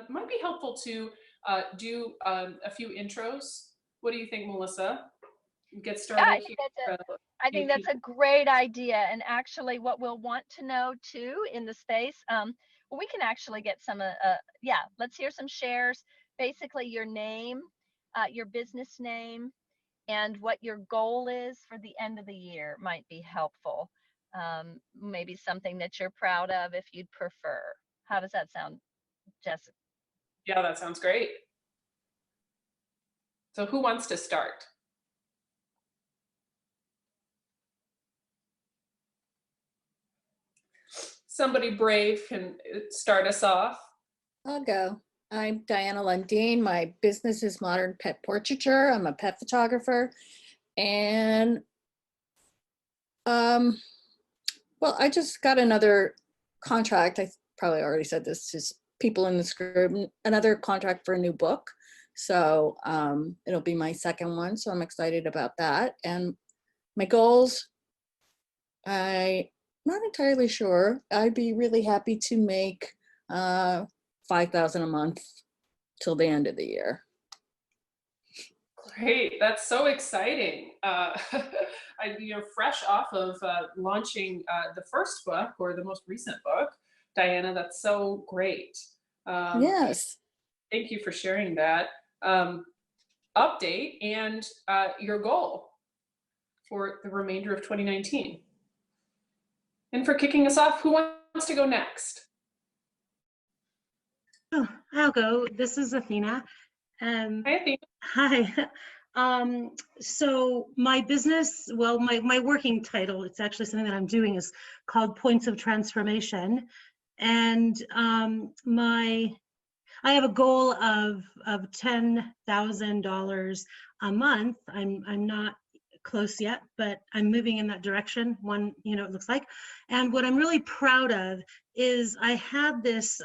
Might be helpful to do a few intros. What do you think, Melissa? Get Yeah, started here. I think that's a great idea. And actually what we'll want to know too in the space, well, we can actually get some, yeah, let's hear some shares. Basically your name, your business name, and what your goal is for the end of the year might be helpful. Maybe something that you're proud of if you'd prefer. How does that sound, Jess? Yeah, that sounds great. So who wants to start? Somebody brave can start us off. I'll go. I'm Diana Lundeen. My business is Modern Pet Portraiture. I'm a pet photographer. And well, I just got another contract. I probably already said this to people in this group, another contract for a new book. So it'll be my second one. So I'm excited about that. And my goals, I'm not entirely sure. I'd be really happy to make $5,000 a month till the end of the year. Great, that's so exciting. Fresh off of launching the first book or the most recent book, Diana, that's so great. Yes. Thank you for sharing that update and your goal for the remainder of 2019. And for kicking us off, who wants to go next? Oh, I'll go. This is Athena. Hi, Athena. Hi. So my business, well, my working title, it's actually something that I'm doing, is called Points of Transformation. And I have a goal of $10,000 a month. I'm not close yet, but I'm moving in that direction. It looks like. And what I'm really proud of is I had this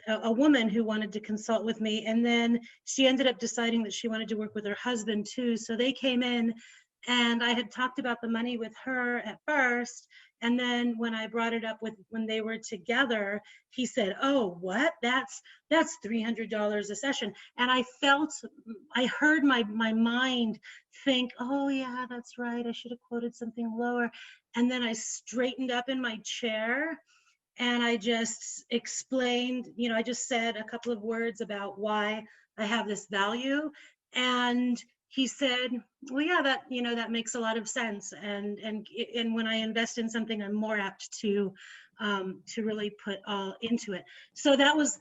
a woman who wanted to consult with me, and then she ended up deciding that she wanted to work with her husband too. So they came in, and I had talked about the money with her at first, and then when I brought it up when they were together, he said, "Oh, what? That's $300 a session." And I heard my mind think, "Oh yeah, that's right. I should have quoted something lower." And then I straightened up in my chair. And I just explained, I just said a couple of words about why I have this value. And he said, well, yeah, that makes a lot of sense. And when I invest in something, I'm more apt to really put all into it. So that's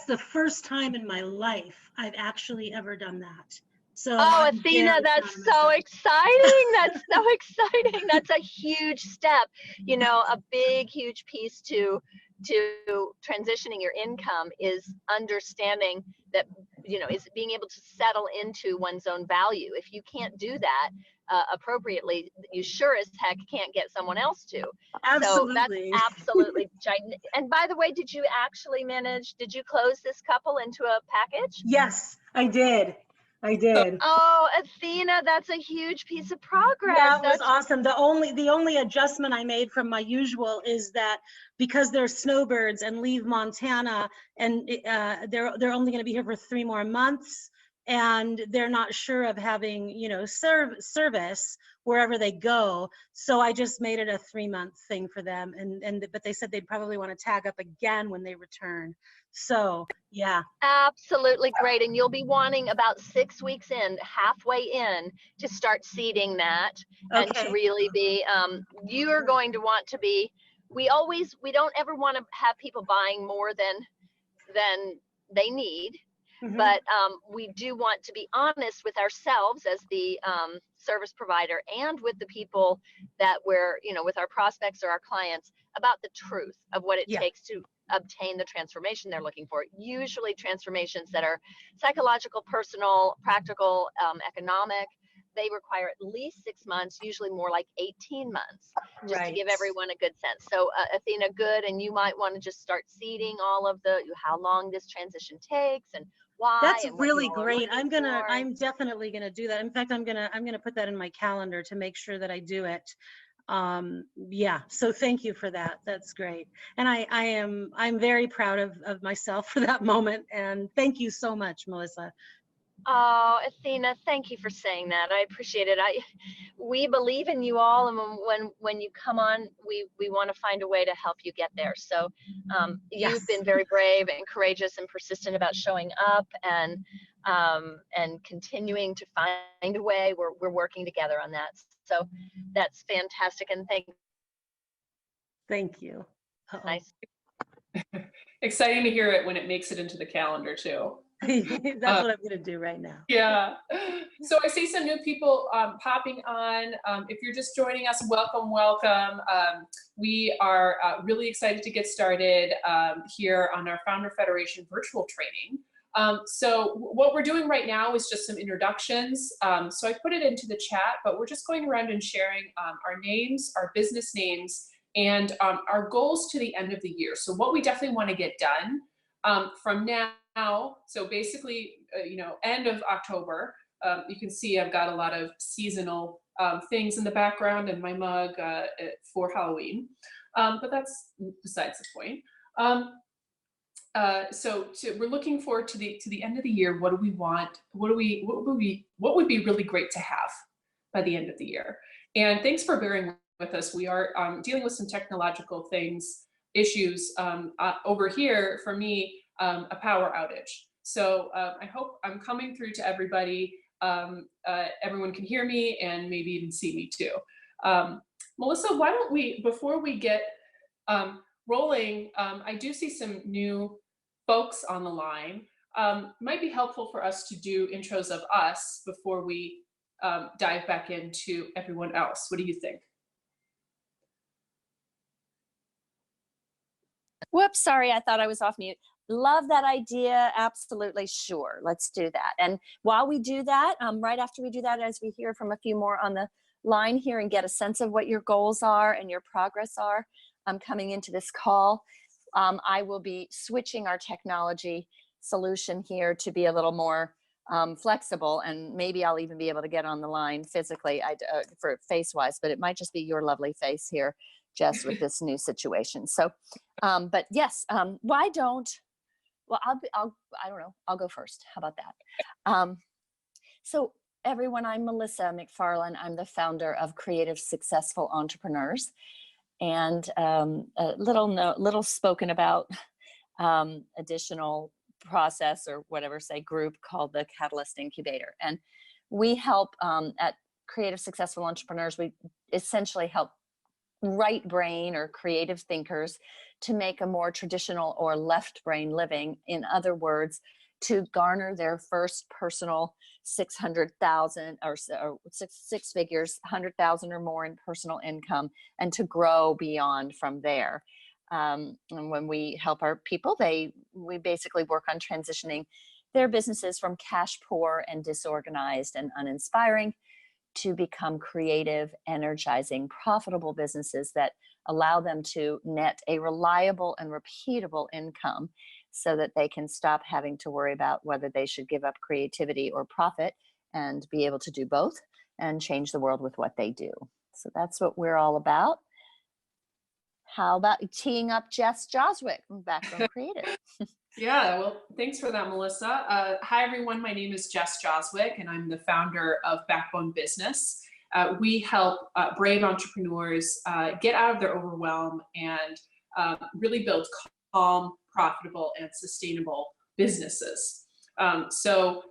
the first time in my life I've actually ever done that. So oh, Athena, that's so exciting. That's so exciting. That's a huge step, a big, huge piece to transitioning your income is understanding that, is being able to settle into one's own value. If you can't do that appropriately, you sure as heck can't get someone else to. Absolutely. So that's absolutely gigantic. And by the way, did you close this couple into a package? Yes, I did. Oh, Athena, that's a huge piece of progress. Yeah, it was awesome. The only adjustment I made from my usual is that because they're snowbirds and leave Montana, and they're only going to be here for 3 more months, and they're not sure of having service wherever they go. So I just made it a 3-month thing for them, but they said they'd probably want to tag up again when they return. So yeah, absolutely great. And you'll be wanting about 6 weeks in, halfway in, to start seeding that. Okay. And to really be you are going to want to be, we don't ever want to have people buying more than they need. Mm-hmm. But we do want to be honest with ourselves as the service provider and with the people that we're, with our prospects or our clients, about the truth of what it takes to obtain the transformation they're looking for. Usually transformations that are psychological, personal, practical, economic, they require at least 6 months, usually more like 18 months, just to give everyone a good sense. So Athena, good. And you might want to just start seeding all of how long this transition takes and why. That's really great. I'm definitely gonna do that. In fact, I'm gonna put that in my calendar to make sure that I do it. Yeah, so thank you for that. That's great. And I'm very proud of myself for that moment. And thank you so much, Melissa. Oh, Athena, thank you for saying that. I appreciate it. We believe in you all, and when you come on, we want to find a way to help you get there. So you've Yes. been very brave and courageous and persistent about showing up and continuing to find a way. We're working together on that. So that's fantastic, and Thank you. nice. Exciting to hear it when it makes it into the calendar too. That's what I'm going to do right now. Yeah. So I see some new people popping on. If you're just joining us, welcome, welcome. We are really excited to get started here on our Founder Federation virtual training. So what we're doing right now is just some introductions. So I put it into the chat, but we're just going around and sharing our names, our business names, and our goals to the end of the year. So what we definitely want to get done from now, so basically, end of October, you can see I've got a lot of seasonal things in the background and my mug for Halloween, but that's besides the point. We're looking forward to the end of the year. What do we want? What would be really great to have by the end of the year? And thanks for bearing with us. We are dealing with some technological issues over here. For me, a power outage. So I hope I'm coming through to everybody. Everyone can hear me and maybe even see me too. Melissa, why don't we, before we get rolling, I do see some new folks on the line. Might be helpful for us to do intros of us before we dive back into everyone else. What do you think? Whoops, sorry, I thought I was off mute. Love that idea. Absolutely, sure. Let's do that. And while we do that, right after we do that, as we hear from a few more on the line here and get a sense of what your goals are and your progress are coming into this call, I will be switching our technology solution here to be a little more flexible, and maybe I'll even be able to get on the line physically for face-wise, but it might just be your lovely face here, Jess, with this new situation. So, but yes, why don't, well, I don't know, I'll go first. How about that? So everyone, I'm Melissa McFarland. I'm the founder of Creative Successful Entrepreneurs, and a little spoken about additional process or whatever, say, group called the Catalyst Incubator. And we help at Creative Successful Entrepreneurs, we essentially help right brain or creative thinkers to make a more traditional or left brain living. In other words, to garner their first personal 600,000 or six figures, 100,000 or more in personal income, and to grow beyond from there. And when we help our people, we basically work on transitioning their businesses from cash poor and disorganized and uninspiring to become creative, energizing, profitable businesses that allow them to net a reliable and repeatable income so that they can stop having to worry about whether they should give up creativity or profit and be able to do both and change the world with what they do. So that's what we're all about. How about teeing up Jess Joswick from Backbone Creative? Yeah, well, thanks for that, Melissa. Hi, everyone. My name is Jess Joswick, and I'm the founder of Backbone Business. We help brave entrepreneurs get out of their overwhelm and really build calm, profitable, and sustainable businesses. So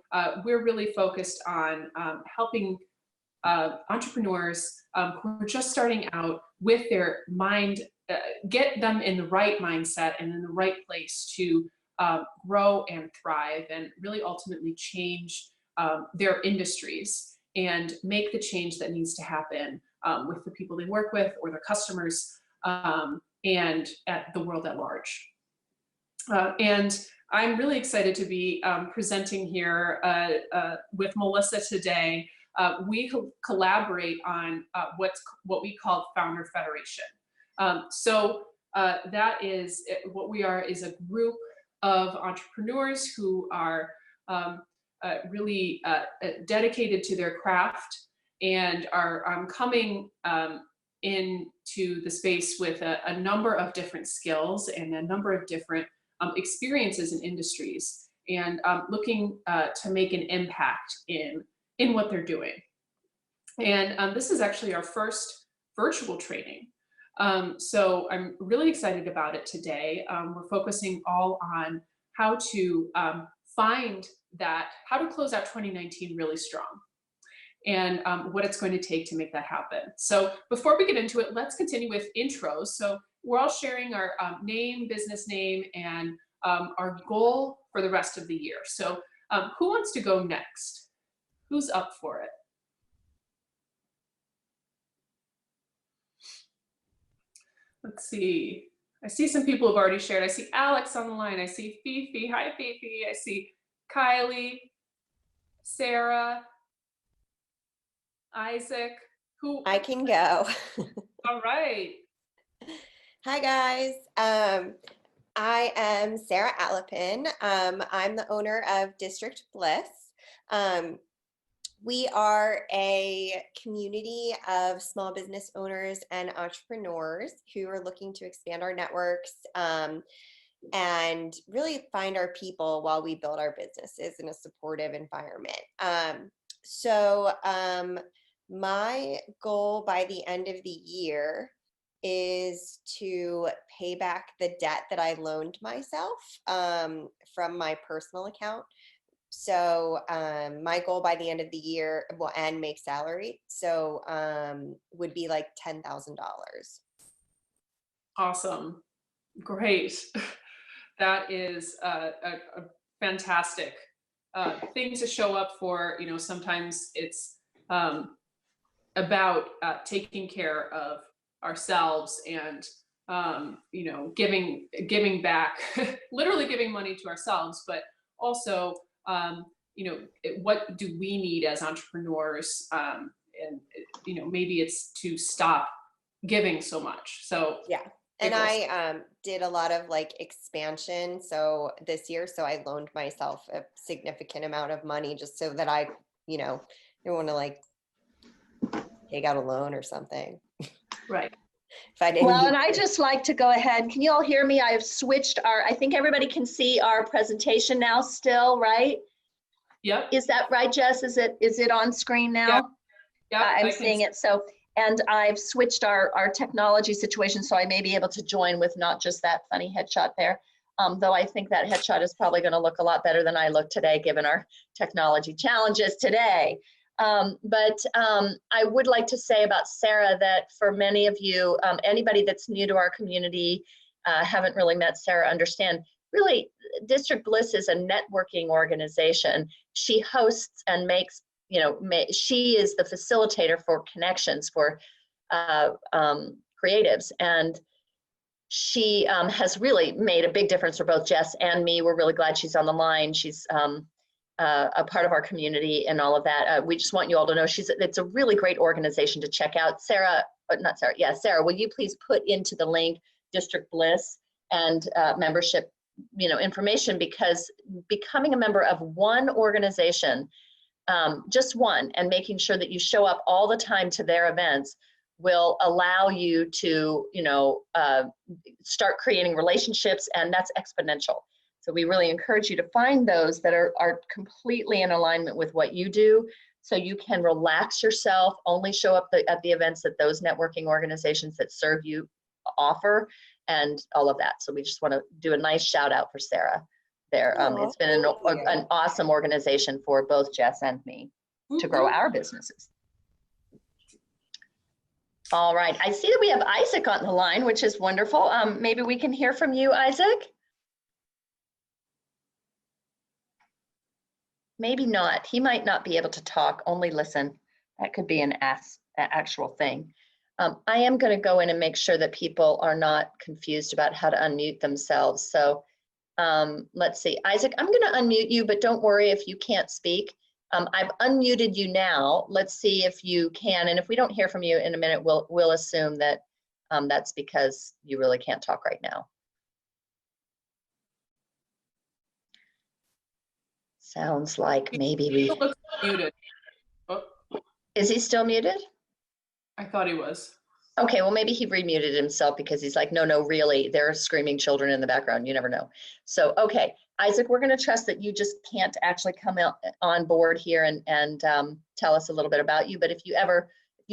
we're really focused on helping entrepreneurs who are just starting out with their mind, get them in the right mindset and in the right place to grow and thrive and really ultimately change their industries and make the change that needs to happen with the people they work with or their customers and at the world at large. And I'm really excited to be presenting here with Melissa today. We collaborate on what we call Founder Federation. So that is what we are, is a group of entrepreneurs who are really dedicated to their craft and are coming into the space with a number of different skills and a number of different experiences in industries, and looking to make an impact in what they're doing. And this is actually our first virtual training. So I'm really excited about it today. We're focusing all on how to how to close out 2019 really strong, and what it's going to take to make that happen. So before we get into it, let's continue with intros. So we're all sharing our name, business name, and our goal for the rest of the year. So who wants to go next? Who's up for it? Let's see. I see some people have already shared. I see Alex on the line. I see Fifi. Hi, Fifi. I see Kylie, Sarah, Isaac. Who? I can go. All right. Hi, guys. I am Sarah Alapin. I'm the owner of District Bliss. We are a community of small business owners and entrepreneurs who are looking to expand our networks and really find our people while we build our businesses in a supportive environment. So my goal by the end of the year is to pay back the debt that I loaned myself from my personal account. So my goal by the end of the year, well, and make salary, so would be like $10,000. Awesome. Great. That is a fantastic thing to show up for. You know, sometimes it's about taking care of ourselves and you know, giving back, literally giving money to ourselves, but also you know, what do we need as entrepreneurs, and you know, maybe it's to stop giving so much. So yeah. And I did a lot of like expansion so this year, so I loaned myself a significant amount of money just so that I, you know, don't want to like take out a loan or something. Right. If I didn't Well, and I just like to go ahead. Can you all hear me? I've switched I think everybody can see our presentation now still, right? Yep. Is that right, Jess? Is it on screen now? Yeah. I'm seeing it. So, and I've switched our technology situation, so I may be able to join with not just that funny headshot there. Though I think that headshot is probably going to look a lot better than I look today, given our technology challenges today. But I would like to say about Sarah that for many of you, anybody that's new to our community, haven't really met Sarah, understand, really, District Bliss is a networking organization. She hosts and makes, you know, she is the facilitator for connections for creatives. And she has really made a big difference for both Jess and me. We're really glad she's on the line. She's a part of our community and all of that. We just want you all to know it's a really great organization to check out. Sarah, Sarah, will you please put into the link District Bliss and membership, you know, information, because becoming a member of one organization, just one, and making sure that you show up all the time to their events will allow you to, you know, start creating relationships, and that's exponential. So we really encourage you to find those that are completely in alignment with what you do, so you can relax yourself, only show up at the events that those networking organizations that serve you offer, and all of that. So we just want to do a nice shout out for Sarah there. It's been an awesome organization for both Jess and me to grow our businesses. All right, I see that we have Isaac on the line, which is wonderful. Maybe we can hear from you, Isaac? Maybe not. He might not be able to talk, only listen. That could be an actual thing. I am going to go in and make sure that people are not confused about how to unmute themselves. So let's see. Isaac, I'm going to unmute you, but don't worry if you can't speak. I've unmuted you now. Let's see if you can. And if we don't hear from you in a minute, we'll assume that that's because you really can't talk right now. Sounds like maybe we. He looks muted. Oh. Is he still muted? I thought he was. Okay, well, maybe he remuted himself because he's like, no, really, there are screaming children in the background. You never know. So, okay, Isaac, we're going to trust that you just can't actually come out on board here and tell us a little bit about you. But if you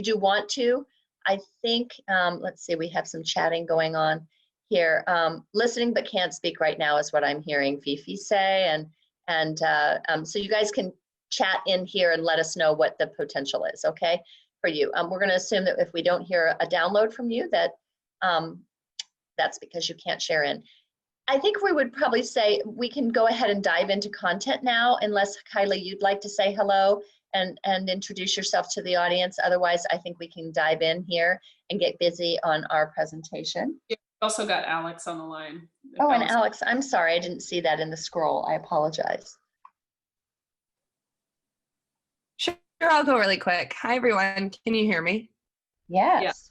do want to, I think, let's see, we have some chatting going on here. Listening but can't speak right now is what I'm hearing Fifi say. And so you guys can chat in here and let us know what the potential is, okay? For you. We're going to assume that if we don't hear a download from you, that that's because you can't share in. I think we would probably say we can go ahead and dive into content now, unless Kylie, you'd like to say hello and introduce yourself to the audience. Otherwise, I think we can dive in here and get busy on our presentation. Yeah, we also got Alex on the line. Oh, and Alex, I'm sorry, I didn't see that in the scroll. I apologize. Sure, I'll go really quick. Hi, everyone. Can you hear me? Yes.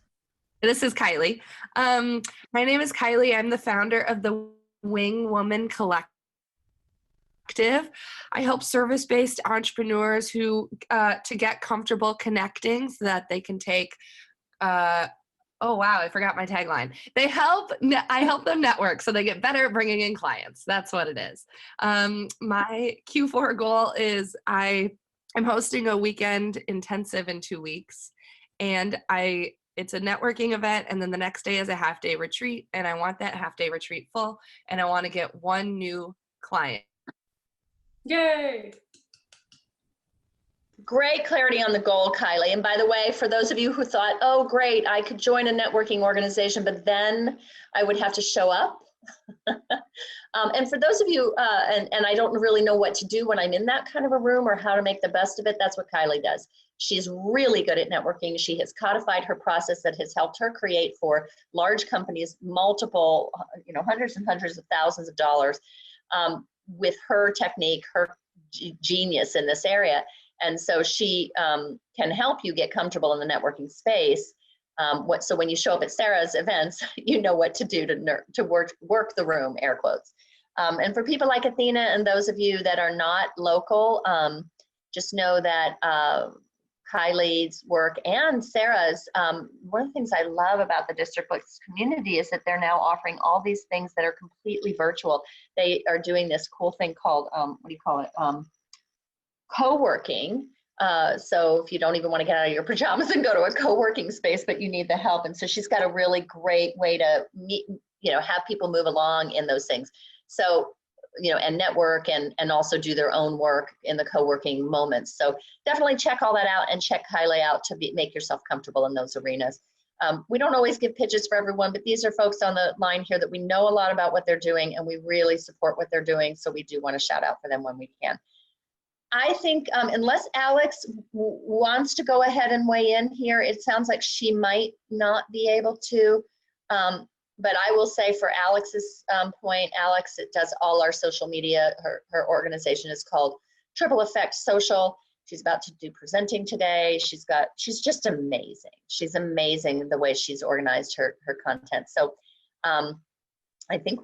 Yeah. This is Kylie. My name is Kylie. I'm the founder of the Wing Woman Collective. I help service-based entrepreneurs who to get comfortable connecting so that they can take oh wow, I forgot my tagline. I help them network so they get better at bringing in clients. That's what it is. My Q4 goal is I'm hosting a weekend intensive in 2 weeks, and it's a networking event, and then the next day is a half-day retreat, and I want that half-day retreat full, and I want to get 1 new client. Yay! Great clarity on the goal, Kylie. And by the way, for those of you who thought, oh, great, I could join a networking organization, but then I would have to show up. And for those of you, and I don't really know what to do when I'm in that kind of a room or how to make the best of it, that's what Kylie does. She's really good at networking. She has codified her process that has helped her create for large companies, multiple, hundreds and hundreds of thousands of dollars with her technique, her genius in this area. And so she can help you get comfortable in the networking space. So when you show up at Sarah's events, you know what to do to work the room, air quotes. And for people like Athena and those of you that are not local, just know that Kylie's work and Sarah's, one of the things I love about the District Books community is that they're now offering all these things that are completely virtual. They are doing this cool thing called, co-working. So if you don't even want to get out of your pajamas and go to a co-working space, but you need the help. And so she's got a really great way to meet, have people move along in those things. So, and network and also do their own work in the co-working moments. So definitely check all that out and check Kylie out to make yourself comfortable in those arenas. We don't always give pitches for everyone, but these are folks on the line here that we know a lot about what they're doing and we really support what they're doing. So we do want to shout out for them when we can. I think unless Alex wants to go ahead and weigh in here, it sounds like she might not be able to. But I will say for Alex's point, Alex does all our social media. Her organization is called Triple Effect Social. She's about to do presenting today. She's just amazing. She's amazing the way she's organized her content. So I think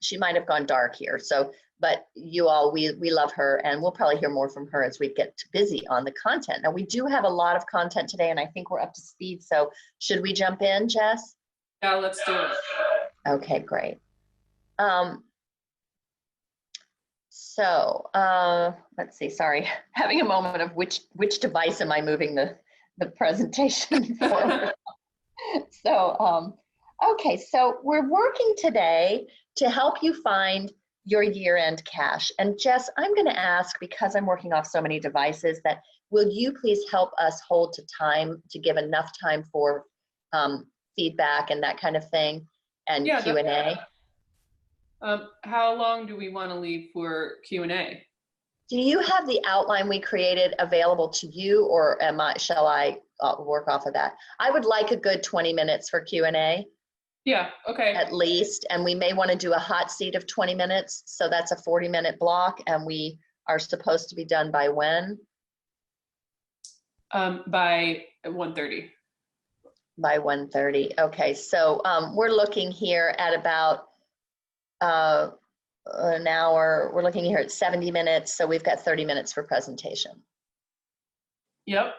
she might have gone dark here. So, but you all, we love her and we'll probably hear more from her as we get busy on the content. Now we do have a lot of content today and I think we're up to speed. So should we jump in, Jess? Yeah, let's do it. Okay, great. Let's see, sorry, having a moment of which device am I moving the presentation forward? Okay, so we're working today to help you find your year-end cash. And Jess, I'm gonna ask, because I'm working off so many devices, that will you please help us hold to time to give enough time for feedback and that kind of thing and yeah, Q&A? How long do we want to leave for Q&A? Do you have the outline we created available to you, or shall I work off of that? I would like a good 20 minutes for Q&A. Yeah, okay. At least, and we may want to do a hot seat of 20 minutes. So that's a 40-minute block, and we are supposed to be done by when? By 1:30. By 1:30. Okay, so we're looking here at about an hour. We're looking here at 70 minutes, so we've got 30 minutes for presentation. Yep.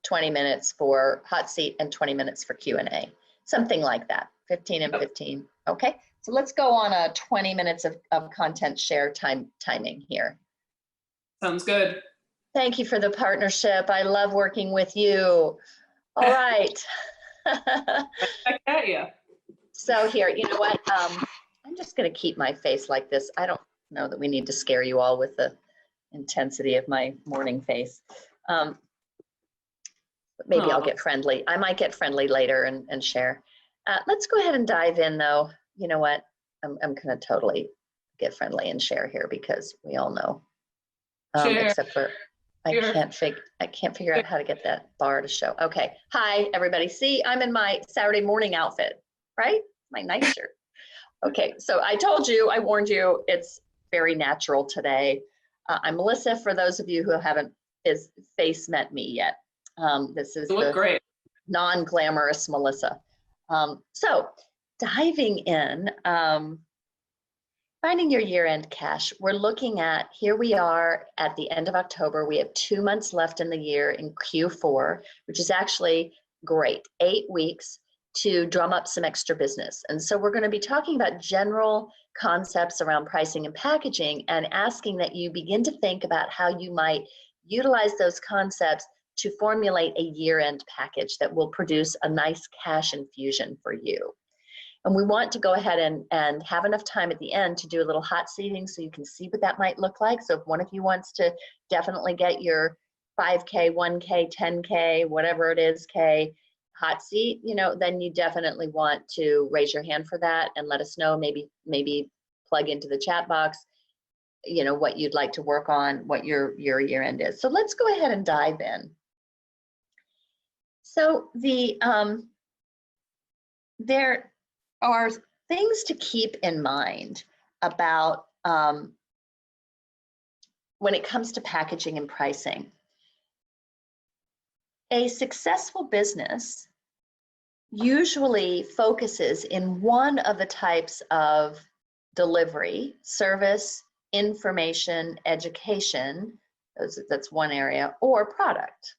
20 minutes for hot seat and 20 minutes for Q&A, something like that, 15 and 15. Okay, so let's go on a 20 minutes of content share timing here. Sounds good. Thank you for the partnership. I love working with you. All right. Back at you. So here, you know what? I'm just going to keep my face like this. I don't know that we need to scare you all with the intensity of my morning face. But maybe I'll get friendly. I might get friendly later and share. Let's go ahead and dive in, though. You know what? I'm going to totally get friendly and share here because we all know. Except for I can't figure out how to get that bar to show. Okay. Hi, everybody. See, I'm in my Saturday morning outfit, right? My nice shirt. Okay. So I told you, I warned you, it's very natural today. I'm Melissa, for those of you who haven't face met me yet. This is the great. Non-glamorous Melissa. So diving in, finding your year-end cash, we're looking at, here we are at the end of October. We have 2 months left in the year in Q4, which is actually great, 8 weeks to drum up some extra business. And so we're going to be talking about general concepts around pricing and packaging and asking that you begin to think about how you might utilize those concepts to formulate a year-end package that will produce a nice cash infusion for you. And we want to go ahead and have enough time at the end to do a little hot seating so you can see what that might look like. So if one of you wants to definitely get your 5K, 1K, 10K, whatever it is, K hot seat, you know, then you definitely want to raise your hand for that and let us know, maybe plug into the chat box, you know, what you'd like to work on, what your year end is. So let's go ahead and dive in. So there are things to keep in mind about when it comes to packaging and pricing. A successful business usually focuses in one of the types of delivery: service, information, education, that's one area, or product.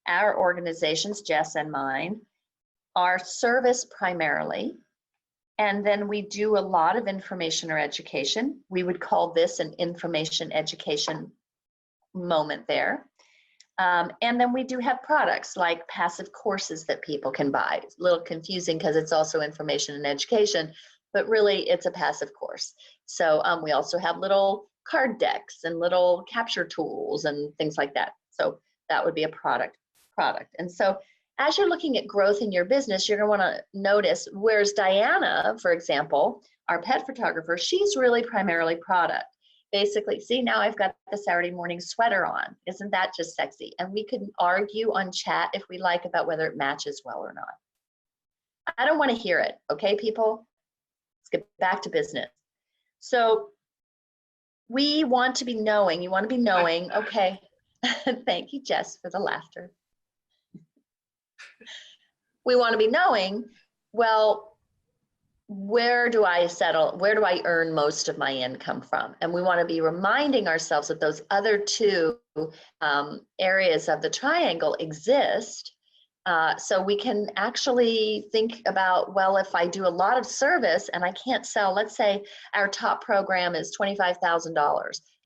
Our organizations, Jess and mine, are service primarily, and then we do a lot of information or education. We would call this an information education moment there. And then we do have products like passive courses that people can buy. It's a little confusing because it's also information and education, but really it's a passive course. So we also have little card decks and little capture tools and things like that. So that would be a product. And so as you're looking at growth in your business, you're going to want to notice, whereas Diana, for example, our pet photographer, she's really primarily product. Basically, see, now I've got the Saturday morning sweater on. Isn't that just sexy? And we can argue on chat if we like about whether it matches well or not. I don't want to hear it, okay, people? Let's get back to business. So we want to be knowing, you want to be knowing, okay. Thank you, Jess, for the laughter. We want to be knowing, well, where do I settle? Where do I earn most of my income from? And we want to be reminding ourselves that those other two areas of the triangle exist. So we can actually think about, well, if I do a lot of service and I can't sell, let's say our top program is $25,000.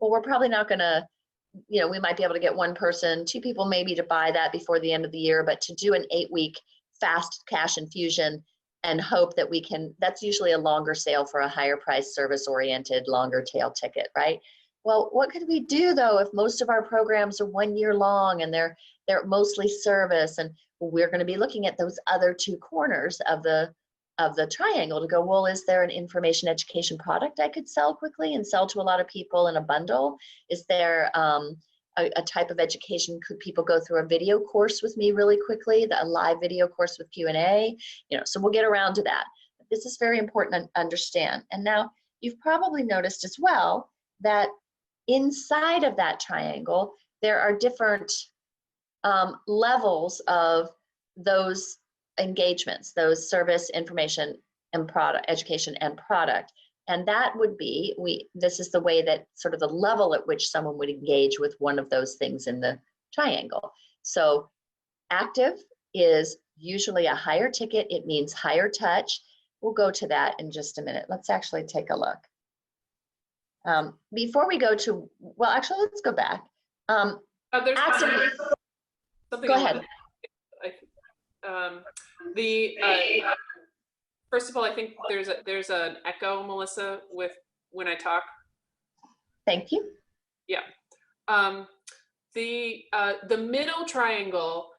Well, we're probably not going to, you know, we might be able to get one person, two people maybe to buy that before the end of the year, but to do an 8-week fast cash infusion and hope that we can, that's usually a longer sale for a higher price service oriented, longer tail ticket, right? Well, what could we do though if most of our programs are 1 year long and they're mostly service, and we're going to be looking at those other two corners of the triangle to go, well, is there an information education product I could sell quickly and sell to a lot of people in a bundle? Is there a type of education? Could people go through a video course with me really quickly, a live video course with Q&A? You know, so we'll get around to that. This is very important to understand. And now you've probably noticed as well that inside of that triangle, there are different levels of those engagements, those service, information, and product, education and product. And that would be, this is the way that sort of the level at which someone would engage with one of those things in the triangle. So Active is usually a higher ticket. It means higher touch. We'll go to that in just a minute. Let's actually take a look. Before we go to, well, actually, let's go back. There's active, something go I ahead. First of all, I think there's an echo, Melissa, with when I talk. Thank you. Yeah. The middle triangle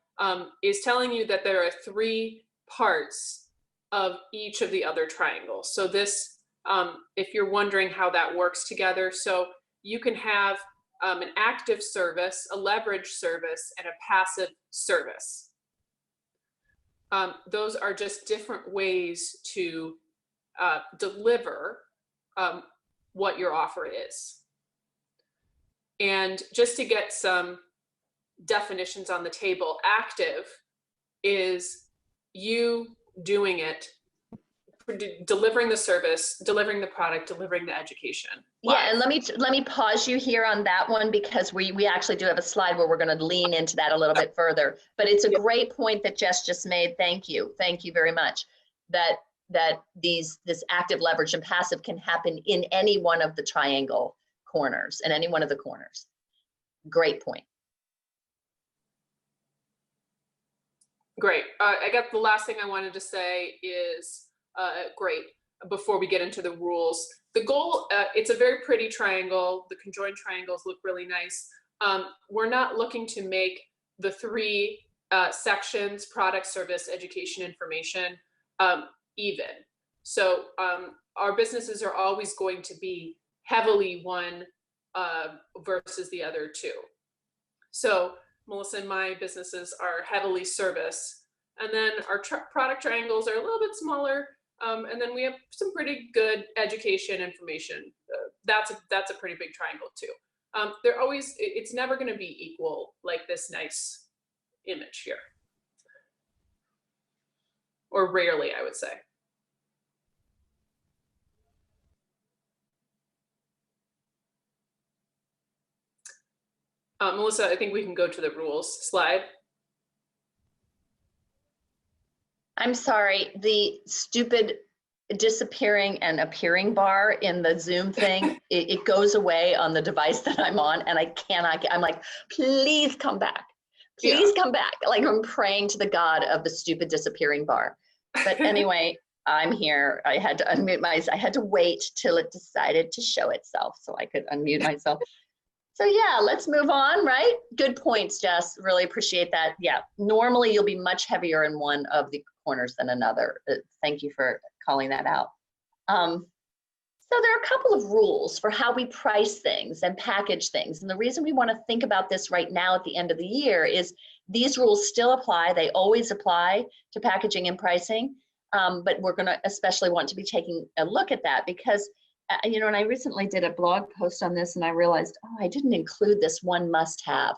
is telling you that there are 3 parts of each of the other triangles. So this, if you're wondering how that works together, so you can have an active service, a leverage service, and a passive service. Those are just different ways to deliver what your offer is. And just to get some definitions on the table, active is you doing it, delivering the service, delivering the product, delivering the education. Yeah, and let me pause you here on that one, because we actually do have a slide where we're going to lean into that a little bit further. But it's a great point that Jess just made. Thank you very much. That this active, leverage, and passive can happen in any one of the triangle corners, and any one of the corners. Great point. Great. I got the last thing I wanted to say is great. Before we get into the rules, the goal, it's a very pretty triangle. The conjoined triangles look really nice. We're not looking to make the 3 sections, product, service, education, information, even. So our businesses are always going to be heavily one versus the other 2. So Melissa and my businesses are heavily service, and then our product triangles are a little bit smaller, and then we have some pretty good education information. That's a pretty big triangle too. They're always, it's never going to be equal, like this nice image here, or rarely, I would say. Melissa, I think we can go to the rules slide. I'm sorry, the stupid disappearing and appearing bar in the Zoom thing, it goes away on the device that I'm on, and I cannot get, I'm like, please come back. Please come back. Like, I'm praying to the God of the stupid disappearing bar. But anyway, I'm here. I had to unmute I had to wait till it decided to show itself so I could unmute myself. So yeah, let's move on, right? Good points, Jess. Really appreciate that. Yeah, normally you'll be much heavier in one of the corners than another. Thank you for calling that out. So there are a couple of rules for how we price things and package things. And the reason we want to think about this right now at the end of the year is these rules still apply. They always apply to packaging and pricing. But we're going to especially want to be taking a look at that because you know, and I recently did a blog post on this and I realized, oh, I didn't include this one must have.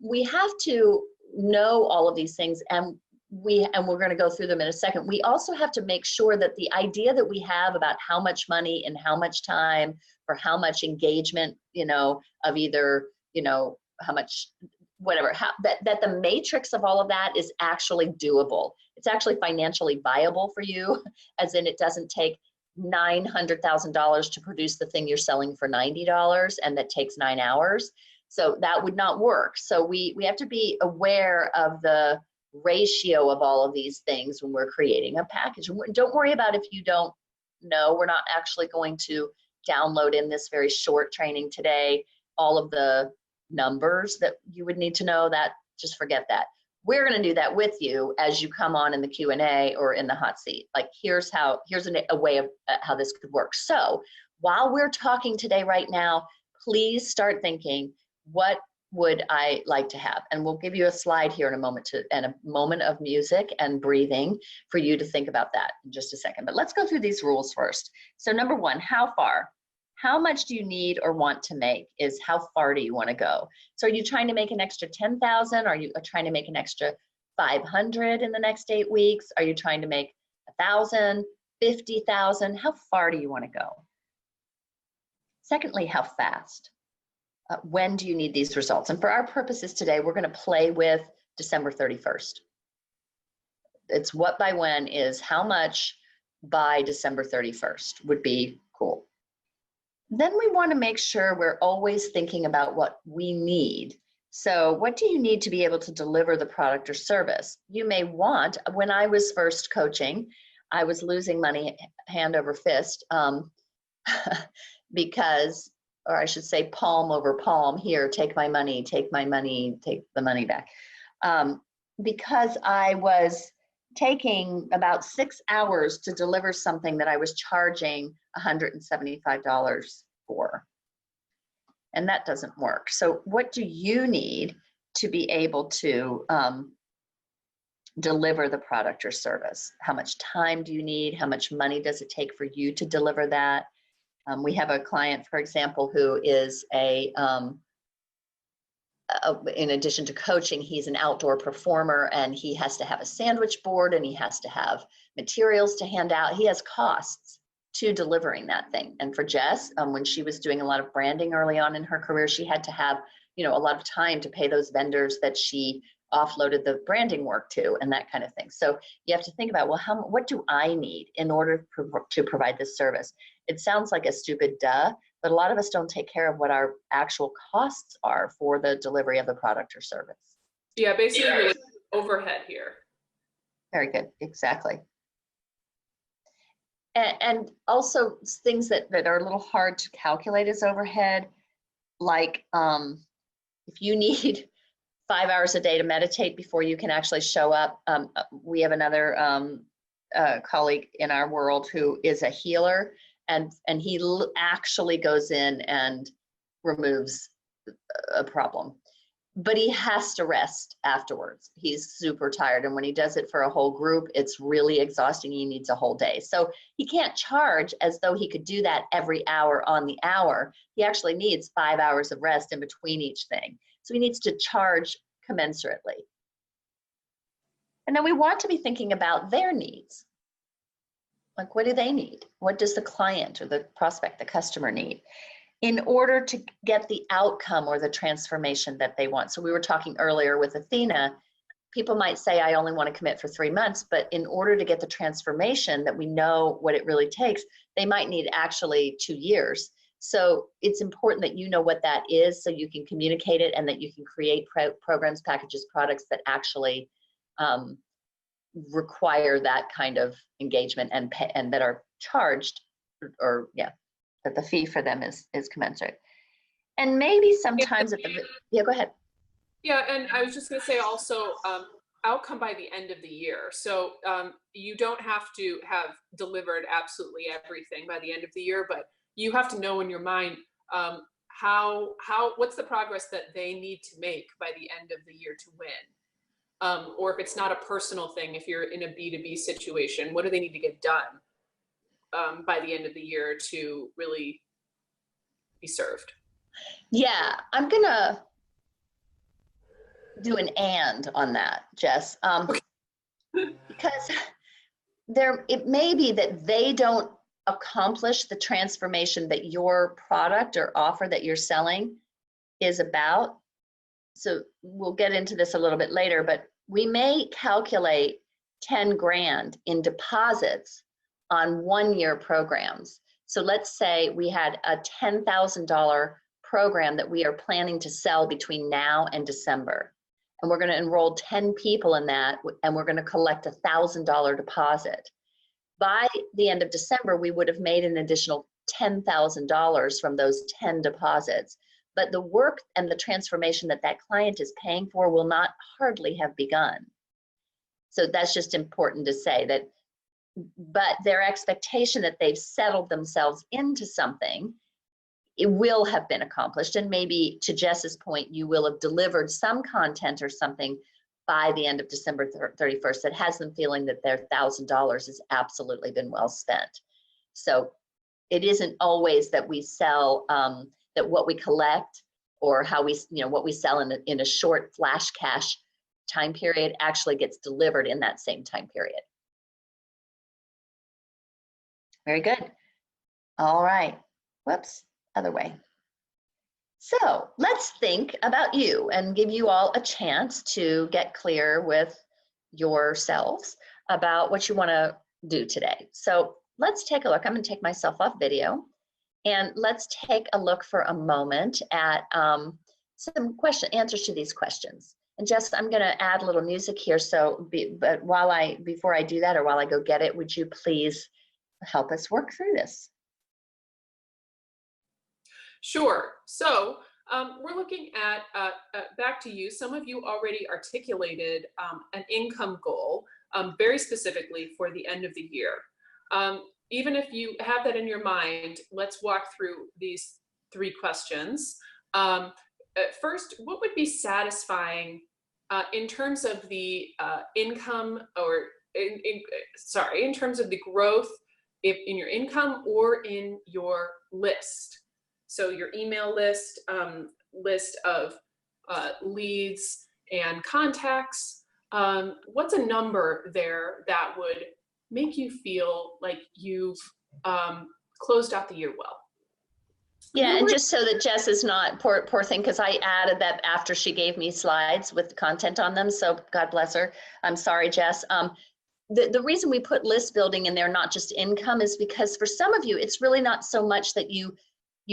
We have to know all of these things and we're going to go through them in a second. We also have to make sure that the idea that we have about how much money and how much time for how much engagement, you know, of either, you know, how much, whatever, that the matrix of all of that is actually doable. It's actually financially viable for you, as in it doesn't take $900,000 to produce the thing you're selling for $90 and that takes 9 hours. So that would not work. So we have to be aware of the ratio of all of these things when we're creating a package. Don't worry about if you don't know. We're not actually going to download in this very short training today all of the numbers that you would need to know. That just forget that. We're going to do that with you as you come on in the Q&A or in the hot seat. Like here's a way of how this could work. So while we're talking today right now, please start thinking, what would I like to have? And we'll give you a slide here in a moment and a moment of music and breathing for you to think about that in just a second. But let's go through these rules first. So number one, how far? How much do you need or want to make is how far do you want to go? So are you trying to make an extra 10,000? Are you trying to make an extra 500 in the next 8 weeks? Are you trying to make 1,000, 50,000? How far do you want to go? Secondly, how fast? When do you need these results? And for our purposes today, we're going to play with December 31st. It's what by when is how much by December 31st would be cool. Then we want to make sure we're always thinking about what we need. So what do you need to be able to deliver the product or service? You may want, when I was first coaching, I was losing money hand over fist because, or I should say palm over palm, here, take my money, take the money back. Because I was taking about 6 hours to deliver something that I was charging $175 for. And that doesn't work. So what do you need to be able to deliver the product or service? How much time do you need? How much money does it take for you to deliver that? We have a client, for example, who is in addition to coaching, he's an outdoor performer, and he has to have a sandwich board, and he has to have materials to hand out. He has costs to delivering that thing. And for Jess, when she was doing a lot of branding early on in her career, she had to have, a lot of time to pay those vendors that she offloaded the branding work to, and that kind of thing. So you have to think about, well, what do I need in order to provide this service? It sounds like a stupid duh, but a lot of us don't take care of what our actual costs are for the delivery of the product or service. Yeah, basically really overhead here. Very good, exactly. And also things that are a little hard to calculate as overhead, like if you need 5 hours a day to meditate before you can actually show up. We have another colleague in our world who is a healer, and he actually goes in and removes a problem. But he has to rest afterwards. He's super tired. And when he does it for a whole group, it's really exhausting. He needs a whole day. So he can't charge as though he could do that every hour on the hour. He actually needs 5 hours of rest in between each thing. So he needs to charge commensurately. And then we want to be thinking about their needs. Like, what do they need? What does the client or the prospect, the customer need in order to get the outcome or the transformation that they want? So we were talking earlier with Athena, people might say, I only want to commit for 3 months, but in order to get the transformation that we know what it really takes, they might need actually 2 years. So it's important that you know what that is so you can communicate it, and that you can create programs, packages, products that actually require that kind of engagement and that are charged, or that the fee for them is commensurate. And maybe sometimes go ahead. Yeah, and I was just going to say also, outcome by the end of the year. So you don't have to have delivered absolutely everything by the end of the year, but you have to know in your mind what's the progress that they need to make by the end of the year to win. Or if it's not a personal thing, if you're in a B2B situation, what do they need to get done by the end of the year to really be served? Yeah, I'm gonna do an and on that, Jess, because it may be that they don't accomplish the transformation that your product or offer that you're selling is about. So we'll get into this a little bit later, but we may calculate 10 grand in deposits on 1-year programs. So let's say we had a $10,000 program that we are planning to sell between now and December. And we're going to enroll 10 people in that, and we're going to collect a $1,000 deposit. By the end of December, we would have made an additional $10,000 from those 10 deposits. But the work and the transformation that client is paying for will not hardly have begun. So that's just important to say that, but their expectation that they've settled themselves into something, it will have been accomplished. And maybe to Jess's point, you will have delivered some content or something by the end of December 31st that has them feeling that their $1,000 has absolutely been well spent. So it isn't always that we sell, that what we collect or how we, what we sell in a short flash cash time period actually gets delivered in that same time period. Very good. All right. Whoops, other way. So let's think about you and give you all a chance to get clear with yourselves about what you want to do today. So let's take a look. I'm going to take myself off video, and let's take a look for a moment at some answers to these questions. And Jess, I'm going to add a little music here. So, but before I do that, or while I go get it, would you please help us work through this? Sure. So we're looking at, back to you, some of you already articulated an income goal very specifically for the end of the year. Even if you have that in your mind, let's walk through these 3 questions. First, what would be satisfying in terms of the income, or in terms of the growth in your income or in your list? So your email list, list of leads and contacts. What's a number there that would make you feel like you've closed out the year well? Yeah, and just so that Jess is not, poor thing, because I added that after she gave me slides with content on them, so God bless her. I'm sorry, Jess. The reason we put list building in there, not just income, is because for some of you, it's really not so much that you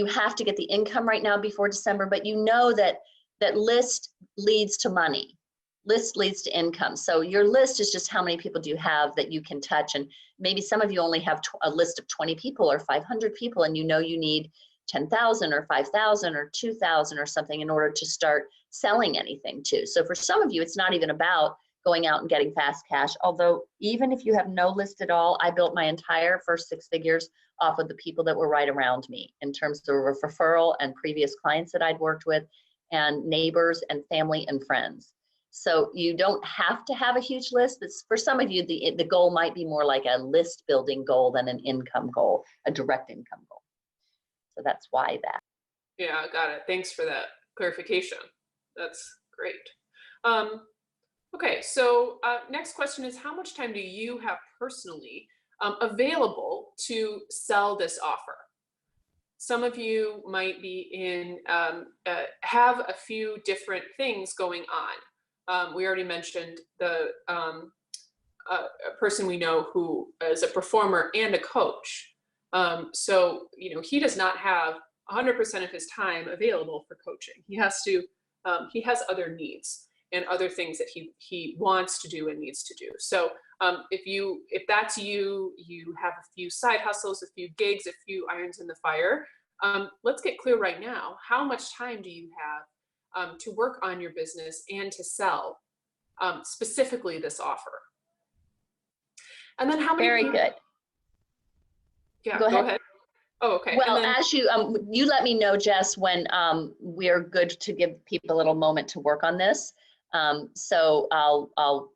have to get the income right now before December, but you know that list leads to money. List leads to income. So your list is just how many people do you have that you can touch. And maybe some of you only have a list of 20 people or 500 people, and you know you need 10,000 or 5,000 or 2,000 or something in order to start selling anything too. So for some of you, it's not even about going out and getting fast cash. Although even if you have no list at all, I built my entire first 6 figures off of the people that were right around me in terms of referral and previous clients that I'd worked with, and neighbors and family and friends. So you don't have to have a huge list, but for some of you, the goal might be more like a list building goal than an income goal, a direct income goal. So that's why that. Yeah, got it. Thanks for that clarification. That's great. Okay, so next question is, how much time do you have personally available to sell this offer? Some of you might be in, have a few different things going on. We already mentioned the a person we know who is a performer and a coach. So, you know, he does not have 100% of his time available for coaching. He has to, other needs and other things that he wants to do and needs to do. So if that's you, you have a few side hustles, a few gigs, a few irons in the fire. Let's get clear right now. How much time do you have to work on your business and to sell specifically this offer? And then how many Very people, good. Yeah, go ahead. Oh, okay. Well, and then, as you let me know, Jess, when we're good to give people a little moment to work on this. So I'll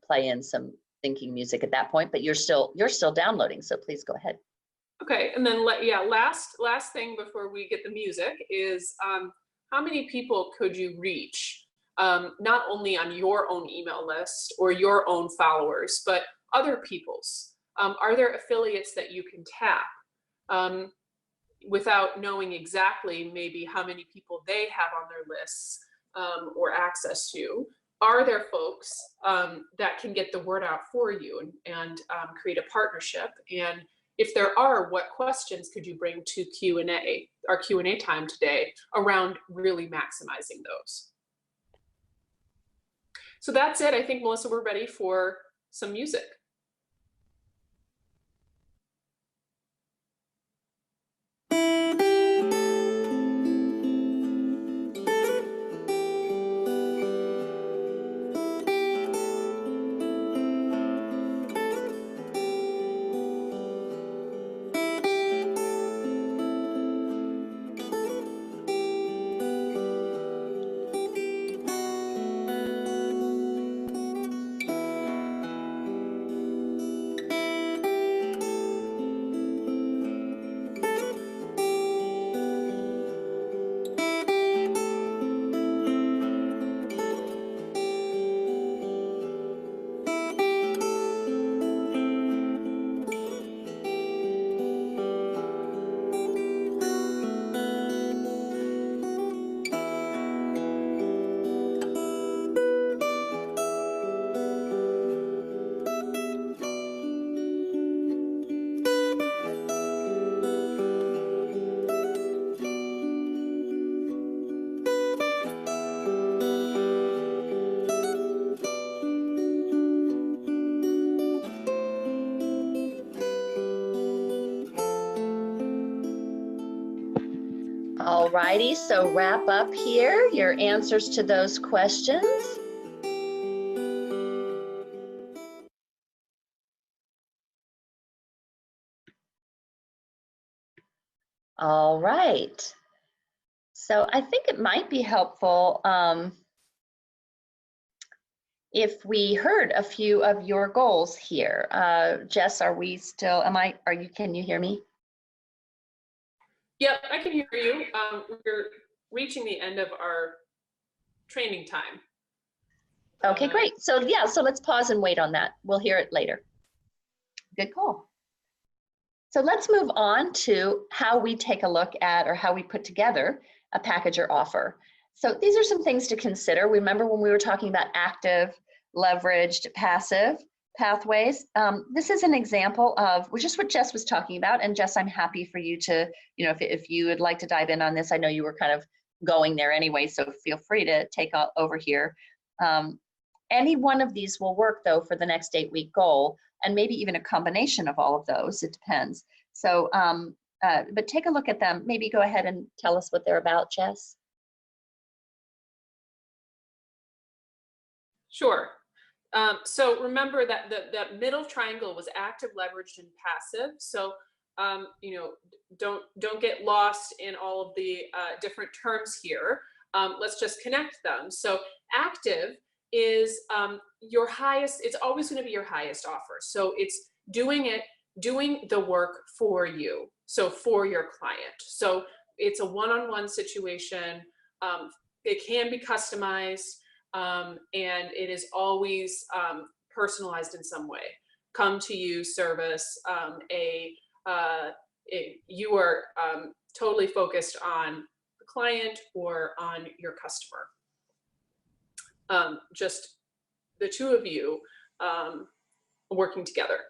play in some thinking music at that point, but you're still downloading, so please go ahead. Okay, and then last thing before we get the music is how many people could you reach, not only on your own email list or your own followers, but other people's? Are there affiliates that you can tap without knowing exactly maybe how many people they have on their lists or access to? Are there folks that can get the word out for you and create a partnership? And if there are, what questions could you bring to Q&A, our Q&A time today, around really maximizing those? So that's it. I think, Melissa, we're ready for some music. All righty, so wrap up here your answers to those questions. All right. So I think it might be helpful if we heard a few of your goals here. Jess, are we still, can you hear me? Yep, I can hear you. We're reaching the end of our training time. Okay, great. So yeah, so let's pause and wait on that. We'll hear it later. Good call. So let's move on to how we take a look at, or how we put together a package or offer. So these are some things to consider. Remember when we were talking about active, leveraged, passive pathways? This is an example of just what Jess was talking about. And Jess, I'm happy for you to, if you would like to dive in on this, I know you were kind of going there anyway, so feel free to take over here. Any one of these will work though for the next 8-week goal, and maybe even a combination of all of those, it depends. So, but take a look at them. Maybe go ahead and tell us what they're about, Jess. Sure. So remember that that middle triangle was active, leveraged, and passive. So don't get lost in all of the different terms here. Let's just connect them. So active is your highest. It's always going to be your highest offer. So it's doing the work for you. So for your client. So it's a one-on-one situation. It can be customized. And it is always personalized in some way. Come to you service, you are totally focused on the client or on your customer. Just the two of you working together.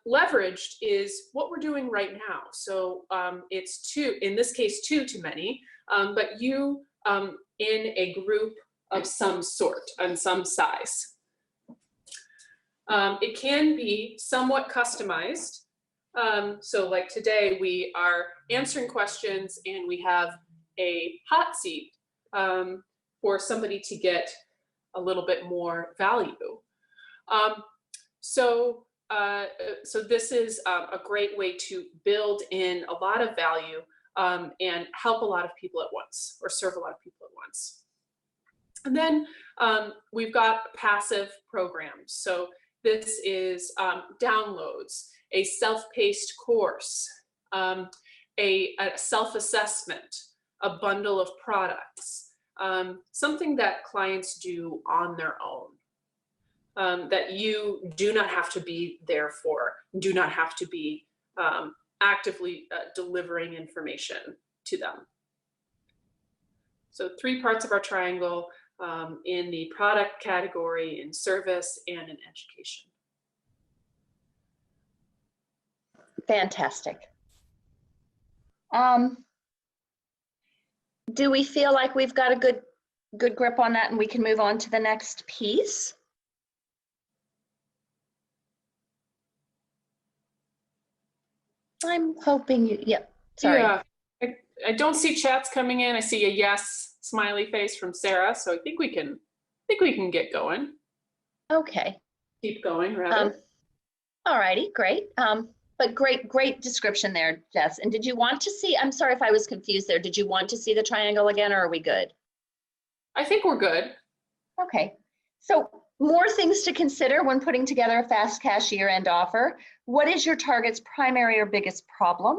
Leveraged is what we're doing right now. So it's two, in this case, two to many, but you in a group of some sort and some size. It can be somewhat customized. So like today we are answering questions and we have a hot seat for somebody to get a little bit more value. So this is a great way to build in a lot of value and help a lot of people at once, or serve a lot of people at once. And then we've got passive programs. So this is downloads, a self-paced course, a self-assessment, a bundle of products, something that clients do on their own, that you do not have to be there for, do not have to be actively delivering information to them. So 3 parts of our triangle. In the product category, in service, and in education. Fantastic. Do we feel like we've got a good grip on that and we can move on to the next piece? I'm hoping you, yeah, sorry. Yeah, I don't see chats coming in. I see a yes smiley face from Sarah, so I think we can get going. Okay. Keep going, rather. All righty, great. But great description there, Jess. And did you want to see, I'm sorry if I was confused there, did you want to see the triangle again, or are we good? I think we're good. Okay, so more things to consider when putting together a Fast-Cash year-end offer. What is your target's primary or biggest problem?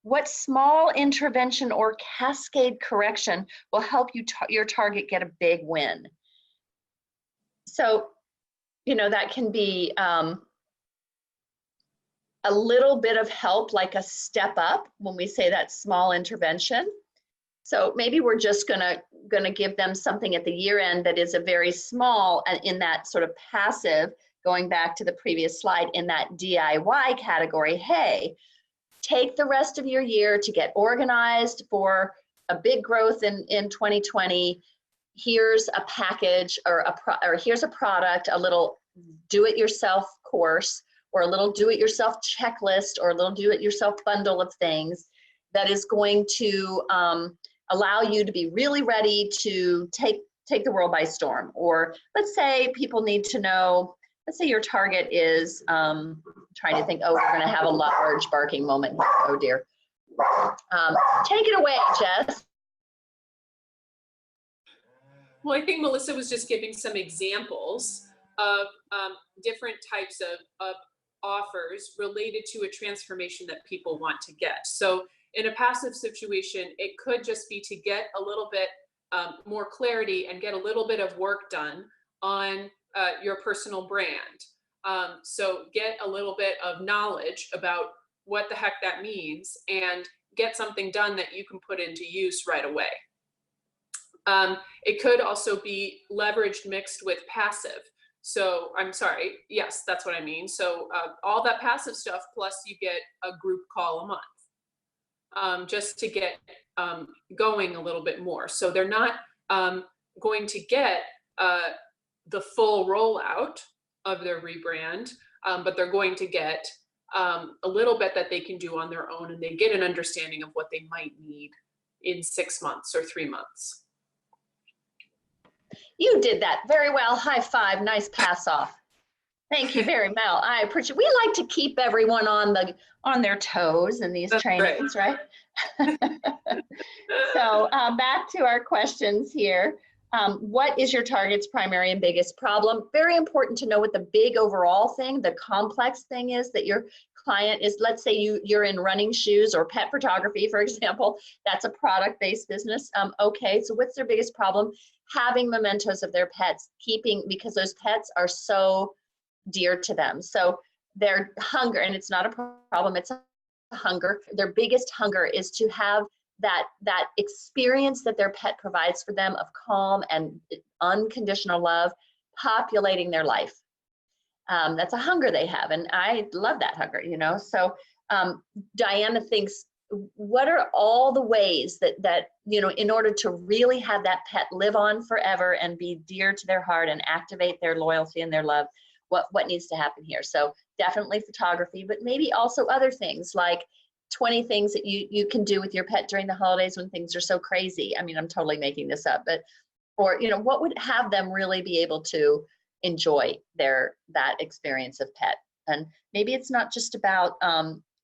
What small intervention or cascade correction will help your target get a big win? So, that can be a little bit of help, like a step up when we say that small intervention. So maybe we're just gonna give them something at the year end that is a very small, and in that sort of passive, going back to the previous slide, in that DIY category. Hey, take the rest of your year to get organized for a big growth in 2020. Here's a package or here's a product, a little do-it-yourself course, or a little do-it-yourself checklist, or a little do-it-yourself bundle of things that is going to allow you to be really ready to take the world by storm. Or let's say people need to know, let's say your target is trying to think, oh, we're going to have a large barking moment here. Oh dear. Take it away, Jess. Well, I think Melissa was just giving some examples of different types of offers related to a transformation that people want to get. So in a passive situation, it could just be to get a little bit more clarity and get a little bit of work done on your personal brand. So get a little bit of knowledge about what the heck that means and get something done that you can put into use right away. It could also be leveraged mixed with passive. So I'm sorry, yes, that's what I mean. So all that passive stuff, plus you get a group call a month, just to get going a little bit more. So they're not going to get the full rollout of their rebrand, but they're going to get a little bit that they can do on their own, and they get an understanding of what they might need in 6 months or 3 months. You did that very well. High five. Nice pass off. Thank you very much. I appreciate. We like to keep everyone on their toes in these trainings, right? So back to our questions here. What is your target's primary and biggest problem? Very important to know what the big overall thing, the complex thing is that your client is. Let's say you're in running shoes or pet photography, for example. That's a product-based business. Okay, so what's their biggest problem? Having mementos of their pets, because those pets are so dear to them. So their hunger, and it's not a problem, it's a hunger. Their biggest hunger is to have that experience that their pet provides for them of calm and unconditional love populating their life. That's a hunger they have, and I love that hunger, So Diana thinks, what are all the ways that in order to really have that pet live on forever and be dear to their heart and activate their loyalty and their love, what needs to happen here? So definitely photography, but maybe also other things like 20 things that you can do with your pet during the holidays when things are so crazy. I mean, I'm totally making this up, but what would have them really be able to enjoy that experience of pet? And maybe it's not just about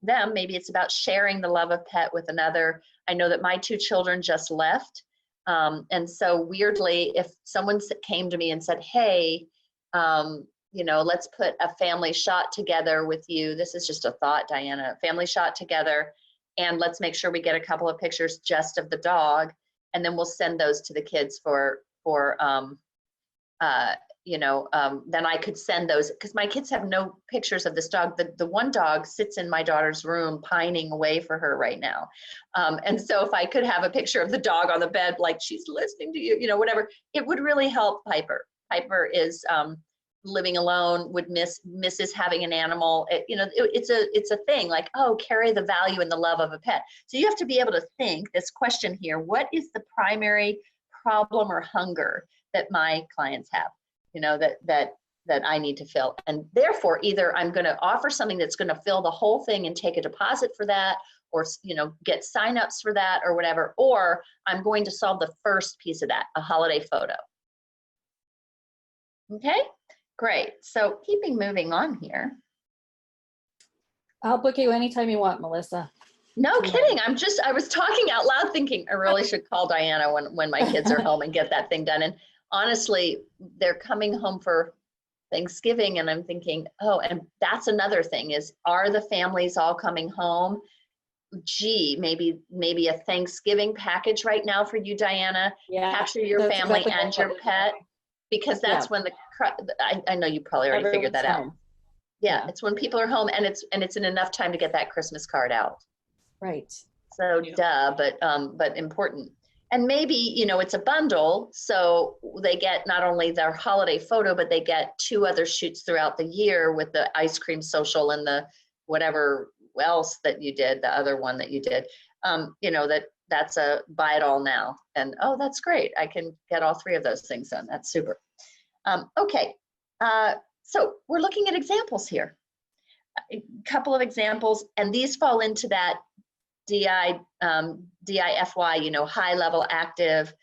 them, maybe it's about sharing the love of pet with another. I know that my 2 children just left. And so weirdly, if someone came to me and said, hey, let's put a family shot together with you. This is just a thought, Diana, family shot together. And let's make sure we get a couple of pictures just of the dog. And then we'll send those to the kids then I could send those, because my kids have no pictures of this dog. The one dog sits in my daughter's room pining away for her right now. And so if I could have a picture of the dog on the bed, like she's listening to you, whatever, it would really help Piper. Piper is living alone, misses having an animal. It's a thing like, oh, carry the value and the love of a pet. So you have to be able to think this question here, what is the primary problem or hunger that my clients have? That I need to fill. And therefore, either I'm going to offer something that's going to fill the whole thing and take a deposit for that, or, get signups for that or whatever, or I'm going to solve the first piece of that, a holiday photo. Okay, great. So moving on here. I'll book you anytime you want, Melissa. No kidding. I was talking out loud thinking I really should call Diana when my kids are home and get that thing done. And honestly, they're coming home for Thanksgiving, and I'm thinking, oh, and that's another thing is, are the families all coming home? Gee, maybe a Thanksgiving package right now for you, Diana. Yeah, capture your family and your pet, because that's when I know you probably already figured that out. Yeah, it's when people are home, and it's in enough time to get that Christmas card out. Right. So but important. And maybe, it's a bundle, so they get not only their holiday photo, but they get 2 other shoots throughout the year with the ice cream social and the whatever else that you did, the other one that you did, that's a buy it all now. And, oh, that's great. I can get all 3 of those things done. That's super. Okay, so we're looking at examples here. A couple of examples, and these fall into that DIFY, you know, high level active,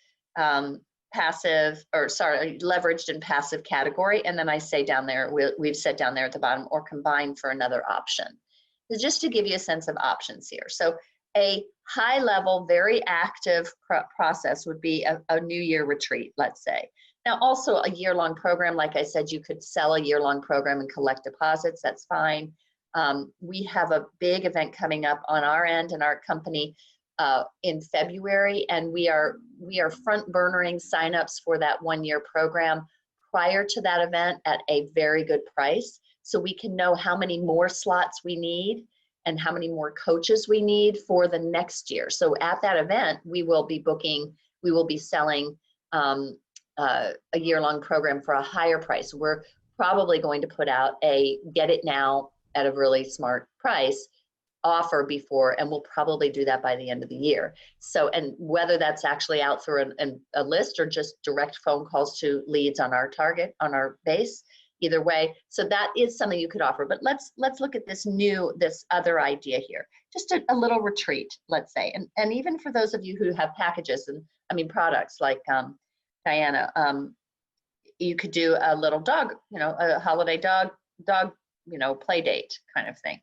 passive, or sorry, leveraged and passive category. And then I say down there, we've said down there at the bottom, or combined for another option. So just to give you a sense of options here. So a high level, very active process would be a New Year retreat, let's say. Now, also a year-long program, like I said, you could sell a year-long program and collect deposits, that's fine. We have a big event coming up on our end in our company in February, and we are front burnering signups for that 1-year program prior to that event at a very good price, so we can know how many more slots we need and how many more coaches we need for the next year. So at that event, we will be selling a year-long program for a higher price. We're probably going to put out a get it now at a really smart price offer before, and we'll probably do that by the end of the year. So, and whether that's actually out through a list or just direct phone calls to leads on our target, on our base, either way. So that is something you could offer. But let's look at this other idea here. Just a little retreat, let's say. And even for those of you who have packages and products like Diana, you could do a little dog, a holiday dog, play date kind of thing.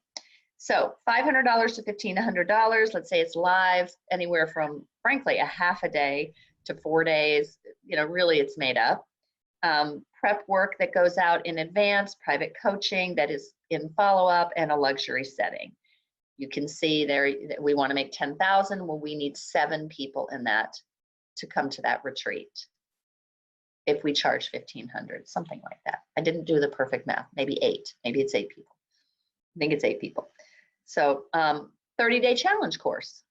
So $500 to $1,500, let's say it's live anywhere from, frankly, a half a day to 4 days, really it's made up. Prep work that goes out in advance, private coaching that is in follow-up, and a luxury setting. You can see there that we want to make 10,000. Well, we need 7 people in that to come to that retreat. If we charge 1,500, something like that. I didn't do the perfect math, maybe 8, maybe it's 8 people. I think it's 8 people. So 30-day challenge course.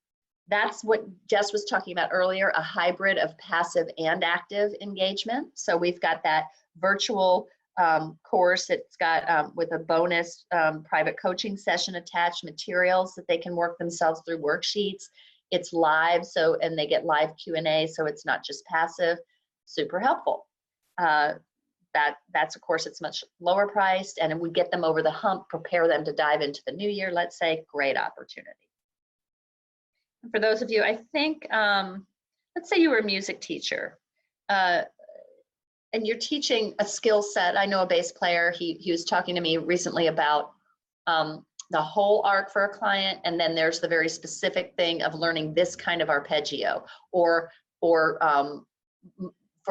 That's what Jess was talking about earlier, a hybrid of passive and active engagement. So we've got that virtual course. It's got with a bonus private coaching session attached, materials that they can work themselves through, worksheets. It's live, and they get live Q&A, so it's not just passive. Super helpful. That's a course that's much lower priced, and we get them over the hump, prepare them to dive into the new year, let's say. Great opportunity. And for those of you, I think, let's say you were a music teacher, and you're teaching a skill set. I know a bass player, he was talking to me recently about the whole arc for a client, and then there's the very specific thing of learning this kind of arpeggio, or for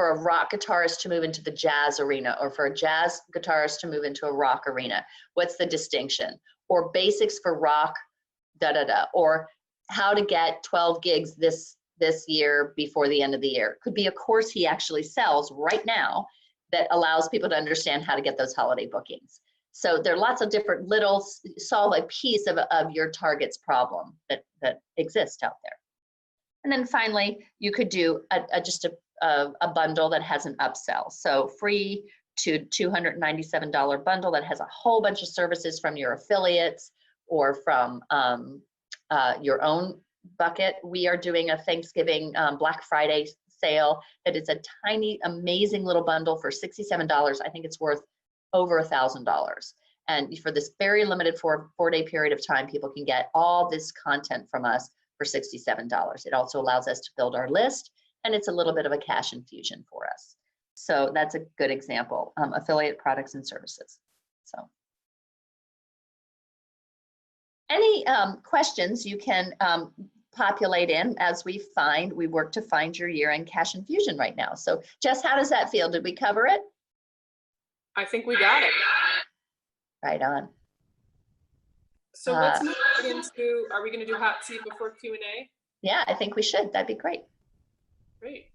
a rock guitarist to move into the jazz arena, or for a jazz guitarist to move into a rock arena. What's the distinction? Or basics for rock, or how to get 12 gigs this year before the end of the year. Could be a course he actually sells right now that allows people to understand how to get those holiday bookings. So there are lots of different little, solve a piece of your target's problem that exists out there. And then finally, you could do just a bundle that has an upsell. So free to $297 bundle that has a whole bunch of services from your affiliates or from your own bucket. We are doing a Thanksgiving Black Friday sale that is a tiny, amazing little bundle for $67. I think it's worth over $1,000. And for this very limited four-day period of time, people can get all this content from us for $67. It also allows us to build our list, and it's a little bit of a cash infusion for us. So that's a good example, affiliate products and services. So any questions you can populate in as we work to find your year-end cash infusion right now. So Jess, how does that feel? Did we cover it? I think we got it. Right on. So let's move into, are we going to do hot seat before Q&A? Yeah, I think we should. That'd be great. Great.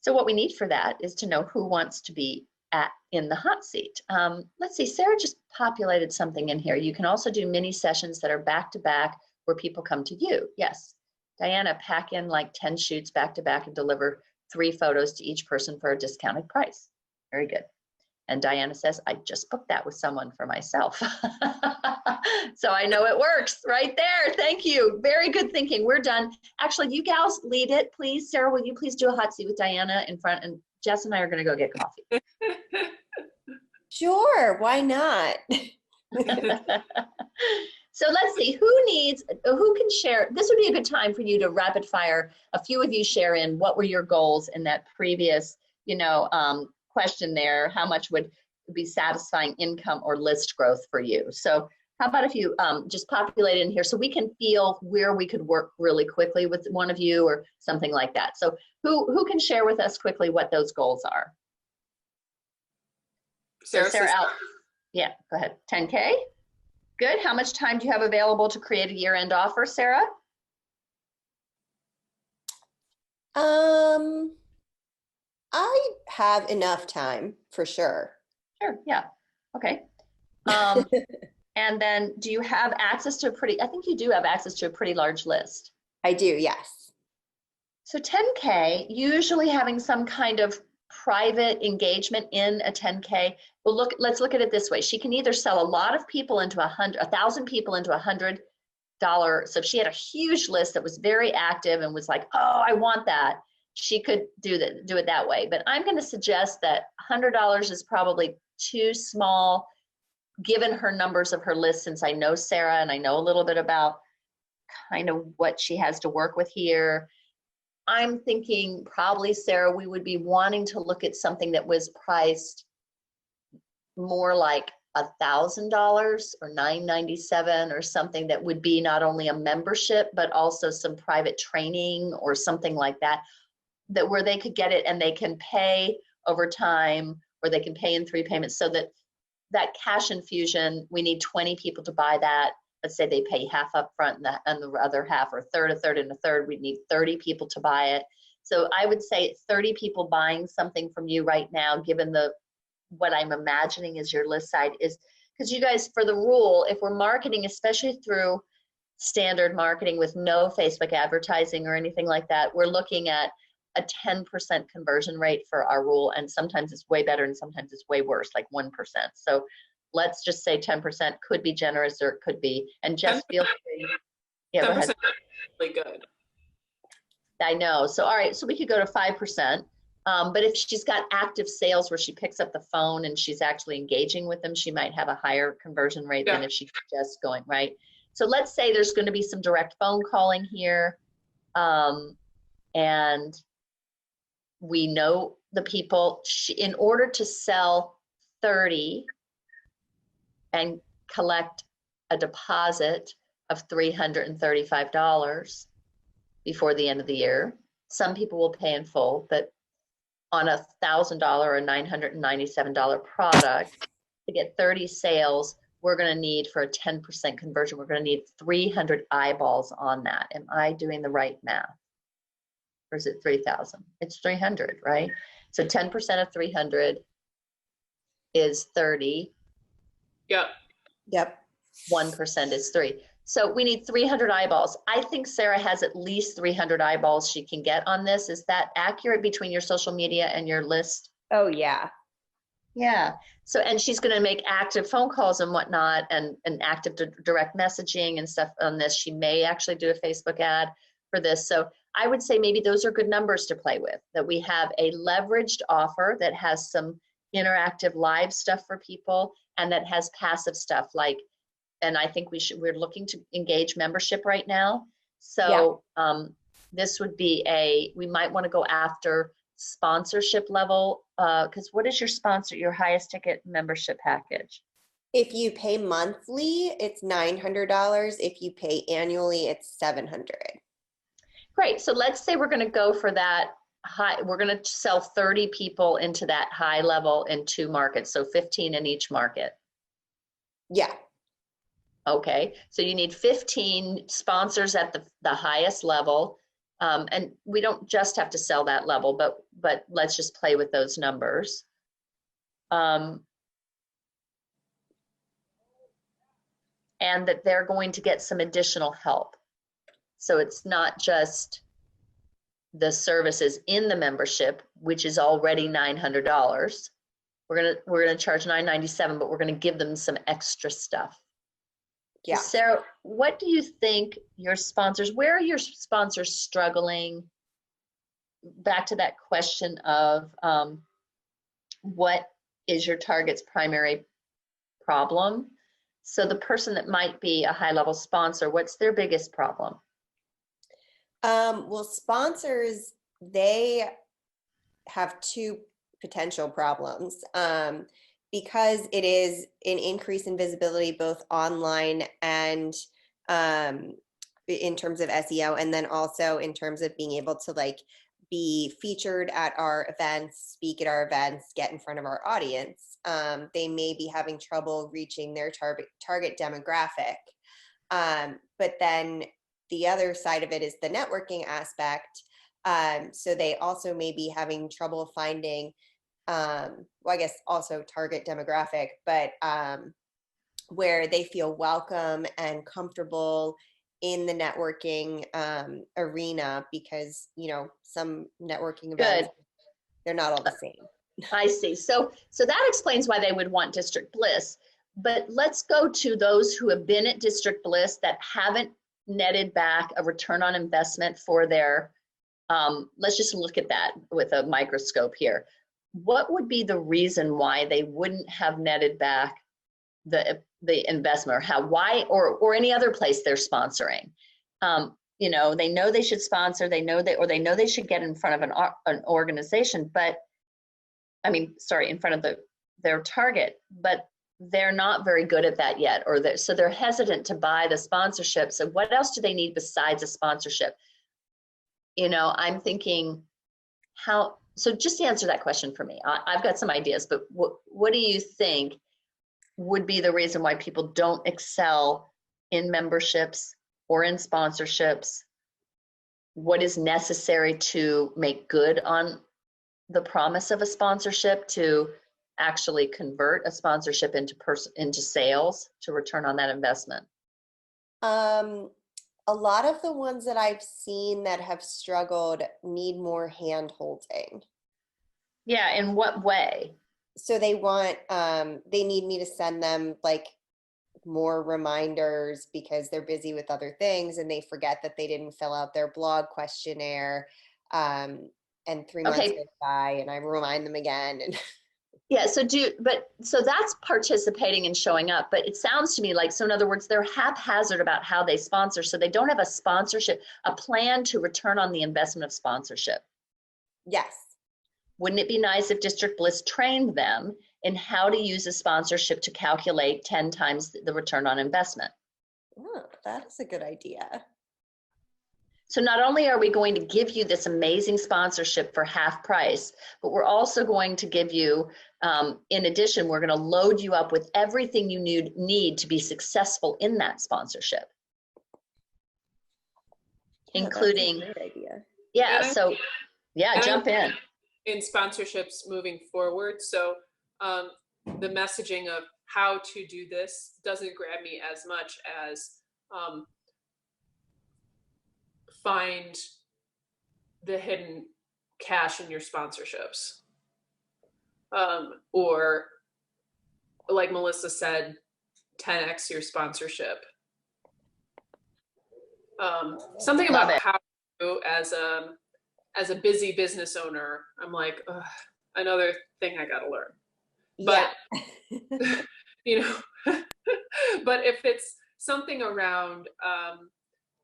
So what we need for that is to know who wants to be in the hot seat. Let's see, Sarah just populated something in here. You can also do mini sessions that are back to back where people come to you. Yes. Diana, pack in like 10 shoots back to back and deliver 3 photos to each person for a discounted price. Very good. And Diana says, I just booked that with someone for myself. So I know it works right there. Thank you. Very good thinking. We're done. Actually, you gals lead it, please. Sarah, will you please do a hot seat with Diana in front? And Jess and I are going to go get coffee. Sure. Why not? So So let's see, who can share? This would be a good time for you to rapid fire. A few of you share in what were your goals in that previous, question there. How much would be satisfying income or list growth for you? So how about if you just populate in here so we can feel where we could work really quickly with one of you or something like that. So who can share with us quickly what those goals are? So Sarah, yeah, go ahead. 10K. Good. How much time do you have available to create a year-end offer, Sarah? I have enough time for sure. Sure. Yeah. Okay. And then do you have access to I think you do have access to a pretty large list. I do, yes. So 10K, usually having some kind of private engagement in a 10K. Well, let's look at it this way. She can either sell a lot of people into 1,000 people into $100. So if she had a huge list that was very active and was like, oh, I want that, she could do it that way. But I'm going to suggest that $100 is probably too small, given her numbers of her list, since I know Sarah and I know a little bit about kind of what she has to work with here. I'm thinking probably, Sarah, we would be wanting to look at something that was priced more like $1,000 or $997 or something that would be not only a membership, but also some private training or something like that, where they could get it and they can pay over time, or they can pay in 3 payments, so that cash infusion, we need 20 people to buy that. Let's say they pay half up front and the other half, or a third, and a third. We need 30 people to buy it. So I would say 30 people buying something from you right now, given what I'm imagining is your list size, is because you guys, for the rule, if we're marketing, especially through standard marketing with no Facebook advertising or anything like that, we're looking at a 10% conversion rate for our rule. And sometimes it's way better and sometimes it's way worse, like 1%. So let's just say 10%, could be generous or it could be, and just feel free. Yeah, go ahead. Really good. I know. So, all right. So we could go to 5%. But if she's got active sales where she picks up the phone and she's actually engaging with them, she might have a higher conversion rate than if she's just going, right? So let's say there's going to be some direct phone calling here. And we know the people, in order to sell 30 and collect a deposit of $335 before the end of the year. Some people will pay in full, but on a $1,000 or $997 product, to get 30 sales, we're going to need, for a 10% conversion, we're going to need 300 eyeballs on that. Am I doing the right math? Or is it 3,000? It's 300, right? So 10% of 300 is 30. Yep. 1% is 3. So we need 300 eyeballs. I think Sarah has at least 300 eyeballs she can get on this. Is that accurate between your social media and your list? Oh, yeah. Yeah. So, and she's going to make active phone calls and whatnot, and active direct messaging and stuff on this. She may actually do a Facebook ad for this. So I would say maybe those are good numbers to play with, that we have a leveraged offer that has some interactive live stuff for people, and that has passive stuff like, and I think we're looking to engage membership right now. So this would be we might want to go after sponsorship level, because what is your highest ticket membership package? If you pay monthly, it's $900. If you pay annually, it's $700. Great. So let's say we're going to go for that high. We're going to sell 30 people into that high level in 2 markets. So 15 in each market. Yeah. Okay. So you need 15 sponsors at the highest level. And we don't just have to sell that level, but let's just play with those numbers. And that they're going to get some additional help. So it's not just the services in the membership, which is already $900. We're gonna charge $997, but we're gonna give them some extra stuff. Yeah. Sarah, what do you think where are your sponsors struggling? Back to that question of what is your target's primary problem? So the person that might be a high-level sponsor, what's their biggest problem? Well, sponsors, they have two potential problems. Because it is an increase in visibility both online and in terms of SEO, and then also in terms of being able to like be featured at our events, speak at our events, get in front of our audience. They may be having trouble reaching their target demographic. But then the other side of it is the networking aspect. So they also may be having trouble finding, well, I guess also target demographic, but where they feel welcome and comfortable in the networking arena, because, you know, some networking events, they're not all the same. I see. So that explains why they would want District Bliss. But let's go to those who have been at District Bliss that haven't netted back a return on investment for their, let's just look at that with a microscope here. What would be the reason why they wouldn't have netted back the investment, or why, or any other place they're sponsoring? You know, they know they should sponsor, they know they should get in front of an organization, but I mean, sorry, in front of their target, but they're not very good at that yet, so they're hesitant to buy the sponsorship. So what else do they need besides a sponsorship? You know, I'm thinking so just answer that question for me. I've got some ideas, but what do you think would be the reason why people don't excel in memberships or in sponsorships? What is necessary to make good on the promise of a sponsorship, to actually convert a sponsorship into sales, to return on that investment? A lot of the ones that I've seen that have struggled need more hand holding. Yeah, in what way? So they need me to send them like more reminders because they're busy with other things and they forget that they didn't fill out their blog questionnaire. And 3 months goes by and I remind them again. And yeah, so that's participating and showing up. But it sounds to me like, so in other words, they're haphazard about how they sponsor. So they don't have a plan to return on the investment of sponsorship. Yes. Wouldn't it be nice if District Bliss trained them in how to use a sponsorship to calculate 10 times the return on investment? Oh, that is a good idea. So not only are we going to give you this amazing sponsorship for half price, but we're also going to give you, in addition, we're going to load you up with everything you need to be successful in that sponsorship. Yeah, including, that's a great idea. Yeah, so yeah, jump in sponsorships moving forward. So the messaging of how to do this doesn't grab me as much as find the hidden cash in your sponsorships. Or like Melissa said, 10x your sponsorship. Something about how to, as a busy business owner, I'm like, another thing I gotta learn. But, yeah. You know, but if it's something around,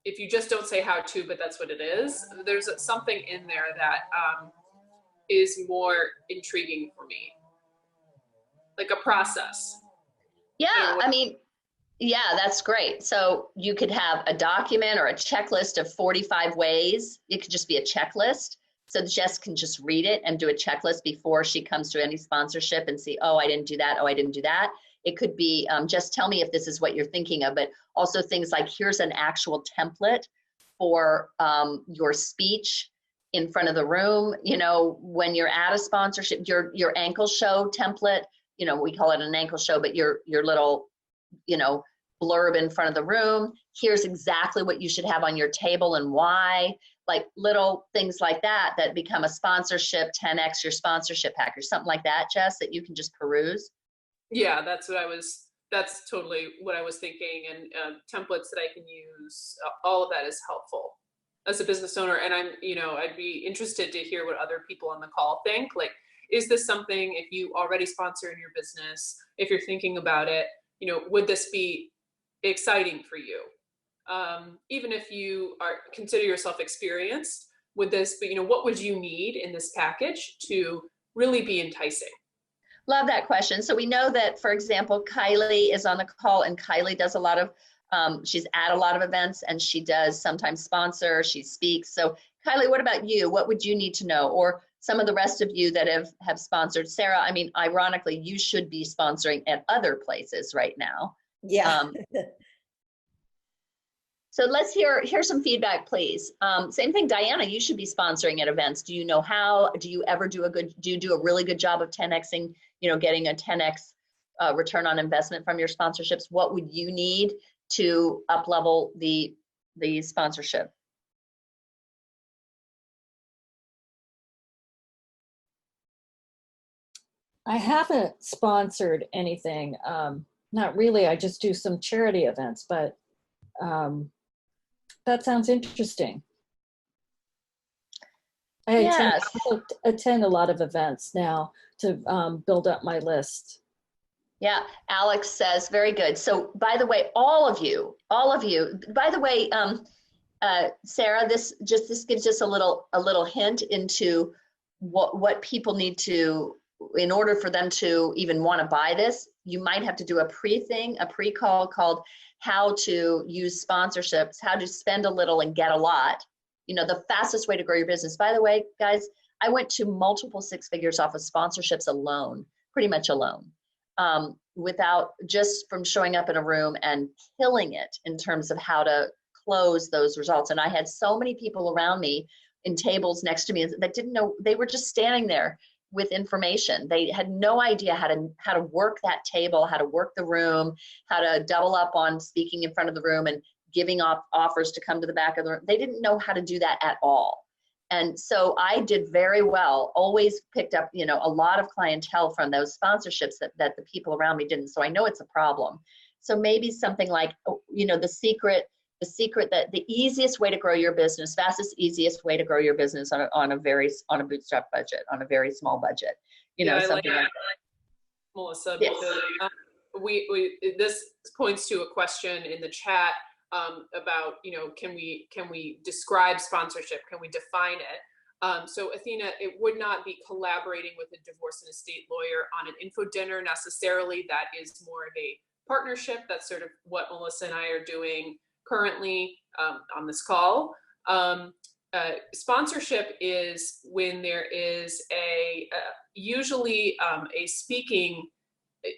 if you just don't say how to, but that's what it is, there's something in there that is more intriguing for me. Like a process. Yeah, I mean, yeah, that's great. So you could have a document or a checklist of 45 ways. It could just be a checklist. So Jess can just read it and do a checklist before she comes to any sponsorship and see, oh, I didn't do that. Oh, I didn't do that. It could be, just tell me if this is what you're thinking of, but also things like, here's an actual template for your speech in front of the room. You know, when you're at a sponsorship, your ankle show template, you know, we call it an ankle show, but your little, you know, blurb in front of the room. Here's exactly what you should have on your table and why. Like little things like that that become a sponsorship, 10x your sponsorship hacker, something like that, Jess, that you can just peruse. Yeah, that's totally what I was thinking. And templates that I can use, all of that is helpful as a business owner. And I'd be interested to hear what other people on the call think. Like, is this something, if you already sponsor in your business, if you're thinking about it, would this be exciting for you? Even if you consider yourself experienced, would this be, what would you need in this package to really be enticing? Love that question. So we know that, for example, Kylie is on the call, and Kylie does a lot of, she's at a lot of events, and she does sometimes sponsor, she speaks. So Kylie, what about you? What would you need to know? Or some of the rest of you that have sponsored. Sarah, I mean, ironically, you should be sponsoring at other places right now. Yeah. So let's hear some feedback, please. Same thing, Diana, you should be sponsoring at events. Do you know how? Do you ever do you do a really good job of 10xing, getting a 10x return on investment from your sponsorships? What would you need to up level the sponsorship? I haven't sponsored anything. Not really. I just do some charity events, but that sounds interesting. I attend a lot of events now to build up my list. Yeah, Alex says, very good. So by the way, all of you, by the way, Sarah, this gives us a little hint into what people need to, in order for them to even want to buy this. You might have to do a pre-call called how to use sponsorships, how to spend a little and get a lot. The fastest way to grow your business. By the way, guys, I went to multiple six figures off of sponsorships alone, pretty much alone, without just from showing up in a room and killing it in terms of how to close those results. And I had so many people around me in tables next to me that didn't know, they were just standing there with information. They had no idea how to work that table, how to work the room, how to double up on speaking in front of the room and giving off offers to come to the back of the room. They didn't know how to do that at all. And so I did very well, always picked up, a lot of clientele from those sponsorships that the people around me didn't. So I know it's a problem. So maybe something like, the secret that the easiest way to grow your business, fastest, easiest way to grow your business on a bootstrap budget, on a very small budget, something like that. Melissa, yes. Because this points to a question in the chat about, can we describe sponsorship? Can we define it? So Athena, it would not be collaborating with a divorce and estate lawyer on an info dinner necessarily. That is more of a partnership. That's sort of what Melissa and I are doing currently on this call. Sponsorship is when there is usually a speaking,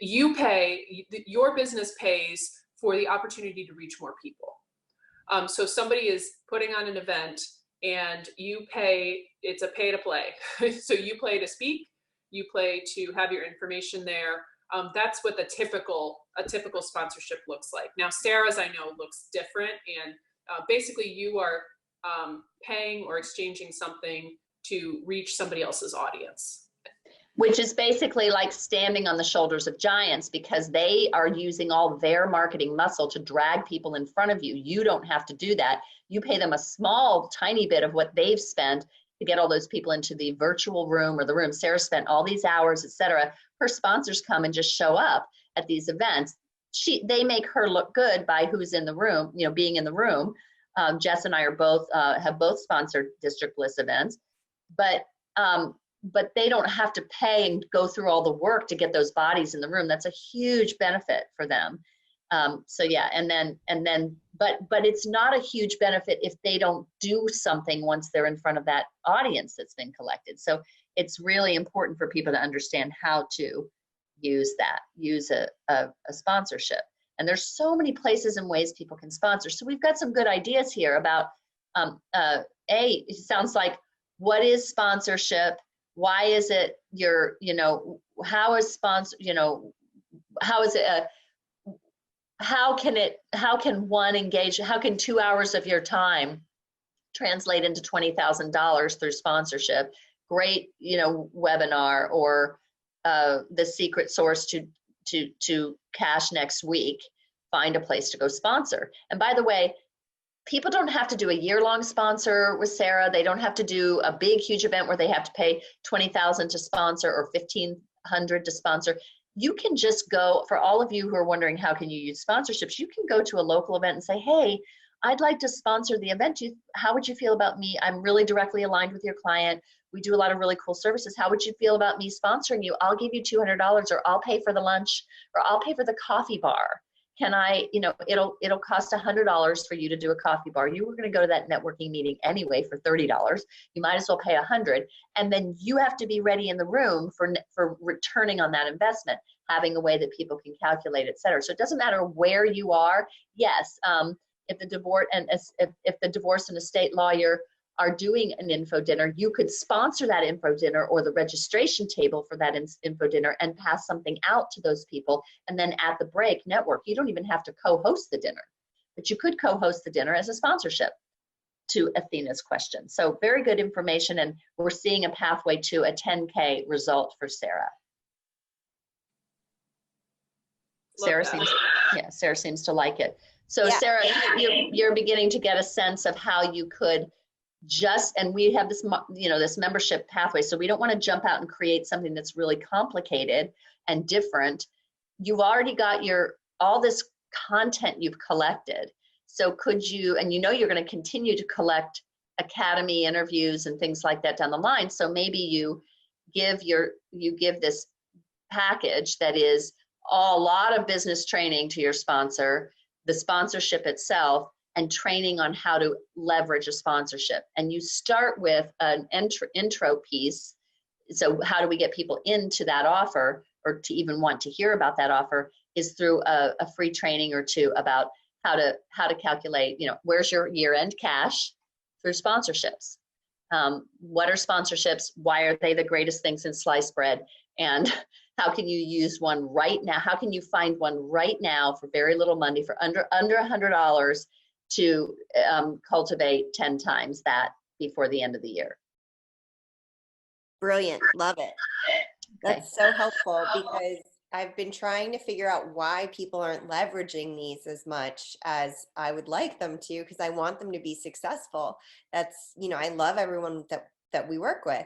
your business pays for the opportunity to reach more people. So somebody is putting on an event and you pay, it's a pay to play. So you pay to speak, you pay to have your information there. That's what a typical sponsorship looks like. Now, Sarah's, I know, looks different, and basically you are paying or exchanging something to reach somebody else's audience. Which is basically like standing on the shoulders of giants, because they are using all their marketing muscle to drag people in front of you. You don't have to do that. You pay them a small, tiny bit of what they've spent to get all those people into the virtual room or the room. Sarah spent all these hours, etc. Her sponsors come and just show up at these events. They make her look good by who's in the room, being in the room. Jess and I are have both sponsored District Bliss events, but they don't have to pay and go through all the work to get those bodies in the room. That's a huge benefit for them. So yeah, but it's not a huge benefit if they don't do something once they're in front of that audience that's been collected. So it's really important for people to understand how to use a sponsorship. And there's so many places and ways people can sponsor. So we've got some good ideas here about, it sounds like, what is sponsorship? Why is it how is sponsor, how is it, how can one engage, how can 2 hours of your time translate into $20,000 through sponsorship? Great, webinar, or the secret source to cash next week. Find a place to go sponsor. And by the way, people don't have to do a year-long sponsor with Sarah. They don't have to do a big, huge event where they have to pay $20,000 to sponsor or $1,500 to sponsor. you can just go, for all of you who are wondering how can you use sponsorships, you can go to a local event and say, hey, I'd like to sponsor the event. How would you feel about me? I'm really directly aligned with your client. We do a lot of really cool services. How would you feel about me sponsoring you? I'll give you $200, or I'll pay for the lunch, or I'll pay for the coffee bar. Can I, it'll cost $100 for you to do a coffee bar. You were going to go to that networking meeting anyway for $30. You might as well pay $100. And then you have to be ready in the room for returning on that investment, having a way that people can calculate, et cetera. So it doesn't matter where you are. Yes. If the divorce and estate lawyer are doing an info dinner, you could sponsor that info dinner or the registration table for that info dinner and pass something out to those people. And then at the break, network. You don't even have to co-host the dinner, but you could co-host the dinner as a sponsorship, to Athena's question. So very good information. And we're seeing a pathway to a 10K result for Sarah. Sarah seems to like it. So yeah. Sarah, you're beginning to get a sense of how you could and we have this, this membership pathway. So we don't want to jump out and create something that's really complicated and different. You've already got all this content you've collected. So could you, and you're going to continue to collect academy interviews and things like that down the line. So maybe you give this package that is a lot of business training to your sponsor, the sponsorship itself, and training on how to leverage a sponsorship. And you start with an intro piece. So how do we get people into that offer, or to even want to hear about that offer, is through a free training or two about how to calculate, where's your year-end cash through sponsorships. What are sponsorships? Why are they the greatest things in sliced bread? And how can you use one right now? How can you find one right now for very little money, for under $100, to cultivate 10 times that before the end of the year? Brilliant. Love it. That's so helpful, because I've been trying to figure out why people aren't leveraging these as much as I would like them to, because I want them to be successful. That's, I love everyone that we work with.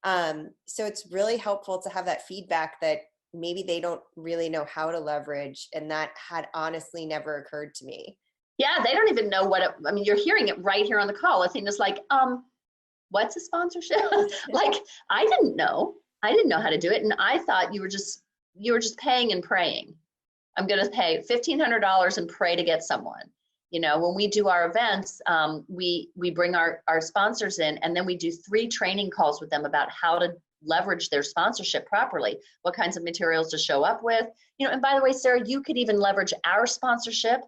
So it's really helpful to have that feedback that maybe they don't really know how to leverage. And that had honestly never occurred to me. Yeah, they don't even know you're hearing it right here on the call. Athena's like, what's a sponsorship? Like, I didn't know how to do it. And I thought you were just paying and praying. I'm going to pay $1,500 and pray to get someone. When we do our events, we bring our sponsors in, and then we do 3 training calls with them about how to leverage their sponsorship properly, what kinds of materials to show up with. And by the way, Sarah, you could even leverage our sponsorship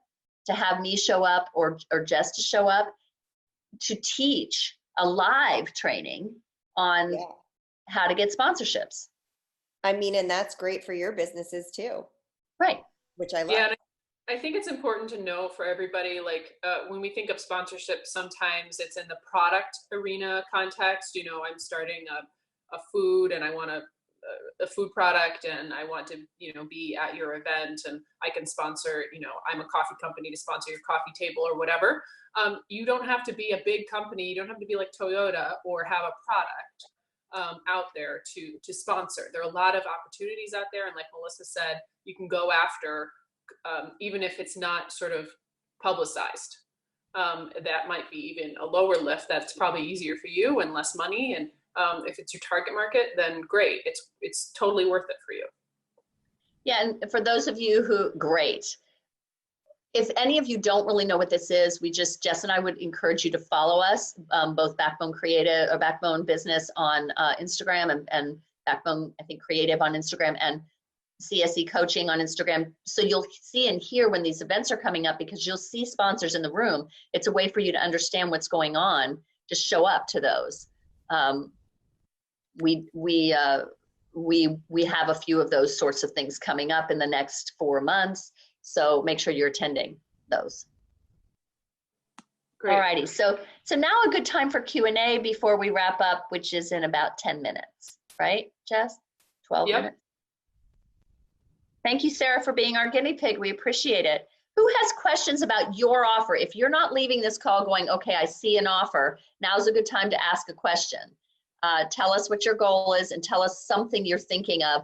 to have me show up or Jess to show up to teach a live training on how to get sponsorships. And that's great for your businesses too. Right. Which I love. Yeah, I think it's important to know for everybody, when we think of sponsorship, sometimes it's in the product arena context. I'm starting a food, and I want a food product, and I want to, be at your event, and I can sponsor, I'm a coffee company to sponsor your coffee table or whatever. You don't have to be a big company. You don't have to be like Toyota or have a product out there to sponsor. There are a lot of opportunities out there. And like Melissa said, you can go after, even if it's not sort of publicized. That might be even a lower lift. That's probably easier for you and less money. And if it's your target market, then great. It's totally worth it for you. Yeah, and for those of you great. If any of you don't really know what this is, Jess and I would encourage you to follow us, both Backbone Creative or Backbone Business on Instagram and Backbone, I think, Creative on Instagram, and CSE Coaching on Instagram. So you'll see and hear when these events are coming up, because you'll see sponsors in the room. It's a way for you to understand what's going on. Just show up to those. We have a few of those sorts of things coming up in the next 4 months. So make sure you're attending those. Great. Alrighty, so now a good time for Q&A before we wrap up, which is in about 10 minutes, right, Jess? 12 minutes. Thank you, Sarah, for being our guinea pig. We appreciate it. Who has questions about your offer? If you're not leaving this call going, okay, I see an offer, now's a good time to ask a question. Tell us what your goal is and tell us something you're thinking of.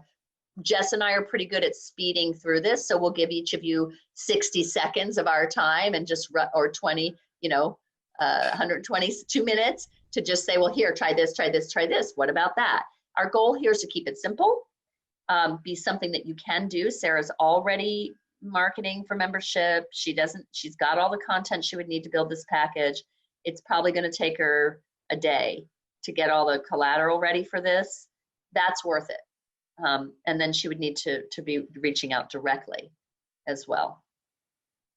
Jess and I are pretty good at speeding through this. So we'll give each of you 60 seconds of our time and just, or 20, 122 minutes to just say, well, here, try this, try this, try this. What about that? Our goal here is to keep it simple, be something that you can do. Sarah's already marketing for membership. She's got all the content she would need to build this package. It's probably going to take her a day to get all the collateral ready for this. That's worth it. And then she would need to be reaching out directly as well.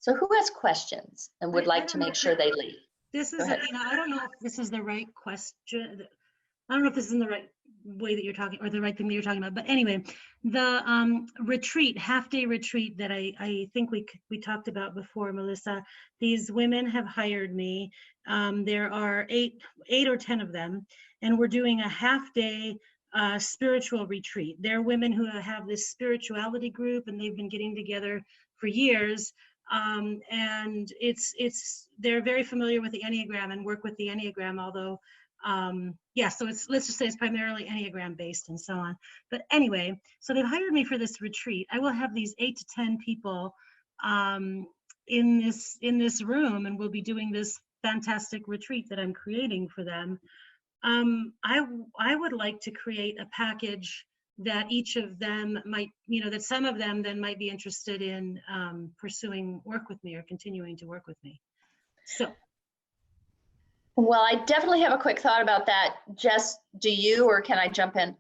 So who has questions and would like to make sure they leave? This is, I don't know if this is the right question. I don't know if this is in the right way that you're talking, or the right thing that you're talking about. But anyway, the retreat, half-day retreat that I think we talked about before, Melissa, these women have hired me. There are eight or 10 of them, and we're doing a half-day spiritual retreat. They're women who have this spirituality group, and they've been getting together for years. And they're very familiar with the Enneagram and work with the Enneagram, although so let's just say it's primarily Enneagram based and so on. But anyway, so they've hired me for this retreat. I will have these 8 to 10 people in this room, and we'll be doing this fantastic retreat that I'm creating for them. I would like to create a package that each of them might, that some of them then might be interested in pursuing work with me or continuing to work with me. So. Well, I definitely have a quick thought about that. Jess, do you, or can I jump in?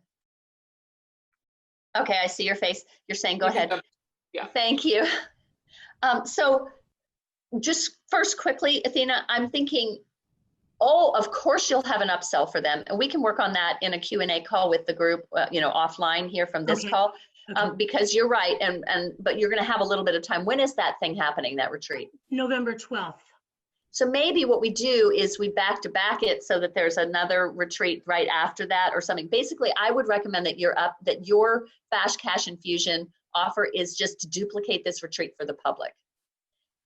Okay, I see your face. You're saying, go ahead. Yeah. Thank you. So just first quickly, Athena, I'm thinking, of course you'll have an upsell for them, and we can work on that in a Q&A call with the group, offline here from this call, because you're right, but you're going to have a little bit of time. When is that thing happening, that retreat? November 12th. So maybe what we do is we back-to-back it so that there's another retreat right after that or something. Basically, I would recommend that your Fast-Cash Infusion offer is just to duplicate this retreat for the public.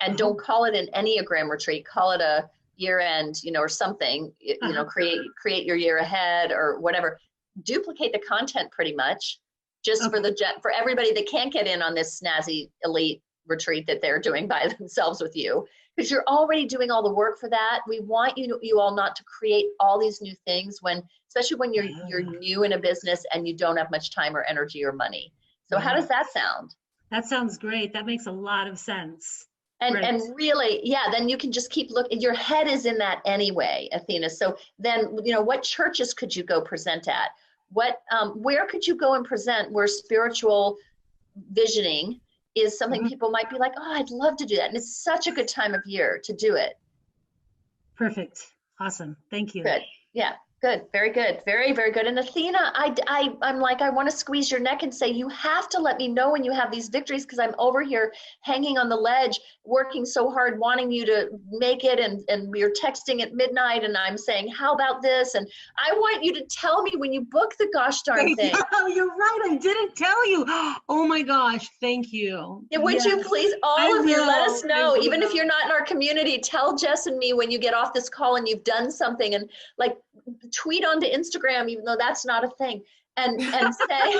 And don't call it an Enneagram retreat, call it a year-end, or something, create your year ahead or whatever. Duplicate the content pretty much, just for everybody that can't get in on this snazzy elite retreat that they're doing by themselves with you, because you're already doing all the work for that. We want you all not to create all these new things especially when you're new in a business and you don't have much time or energy or money. So how does that sound? That sounds great. That makes a lot of sense. And really, then you can just keep looking. Your head is in that anyway, Athena. So then, what churches could you go present at? Where could you go and present where spiritual visioning is something people might be like, oh, I'd love to do that. And it's such a good time of year to do it. Perfect. Awesome. Thank you. Good. Yeah. Good. Very good. Very, very good. And Athena, I'm like, I want to squeeze your neck and say, you have to let me know when you have these victories, because I'm over here hanging on the ledge, working so hard, wanting you to make it. And we're texting at midnight and I'm saying, how about this? And I want you to tell me when you book the gosh darn thing. Oh, you're right. I didn't tell you. Oh my gosh. Thank you. Yeah, would you please, all of you, let us know. Even if you're not in our community, tell Jess and me when you get off this call and you've done something, and like tweet onto Instagram, even though that's not a thing, and say,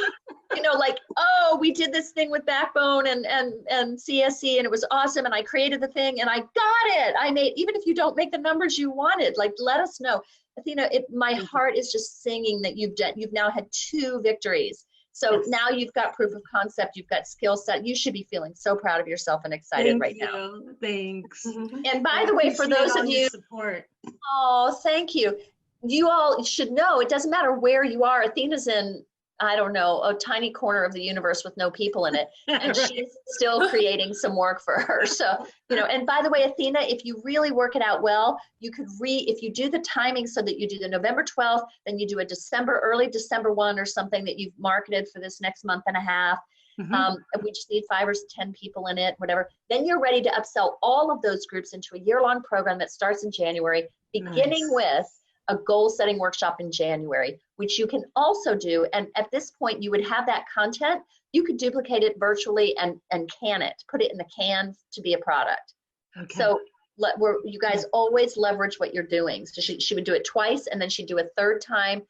like, oh, we did this thing with Backbone and CSE, and it was awesome, and I created the thing, and I got it. I made, even if you don't make the numbers you wanted, like, let us know. Athena, my heart is just singing that you've now had 2 victories. So now you've got proof of concept, you've got skill set. You should be feeling so proud of yourself and excited now. Thanks. And by the way, for those of you, support. Oh, thank you. You all should know, it doesn't matter where you are. Athena's in, I don't know, a tiny corner of the universe with no people in it. And she's still creating some work for her. So, and by the way, Athena, if you really work it out well, you could if you do the timing so that you do the November 12th, then you do a early December 1 or something that you've marketed for this next month and a half. We just need 5 or 10 people in it, whatever. Then you're ready to upsell all of those groups into a year-long program that starts in January, beginning with a goal-setting workshop in January, which you can also do. And at this point, you would have that content. You could duplicate it virtually and can it, put it in the can to be a product. Okay. So you guys always leverage what you're doing. So she would do it twice, and then she'd do a third time,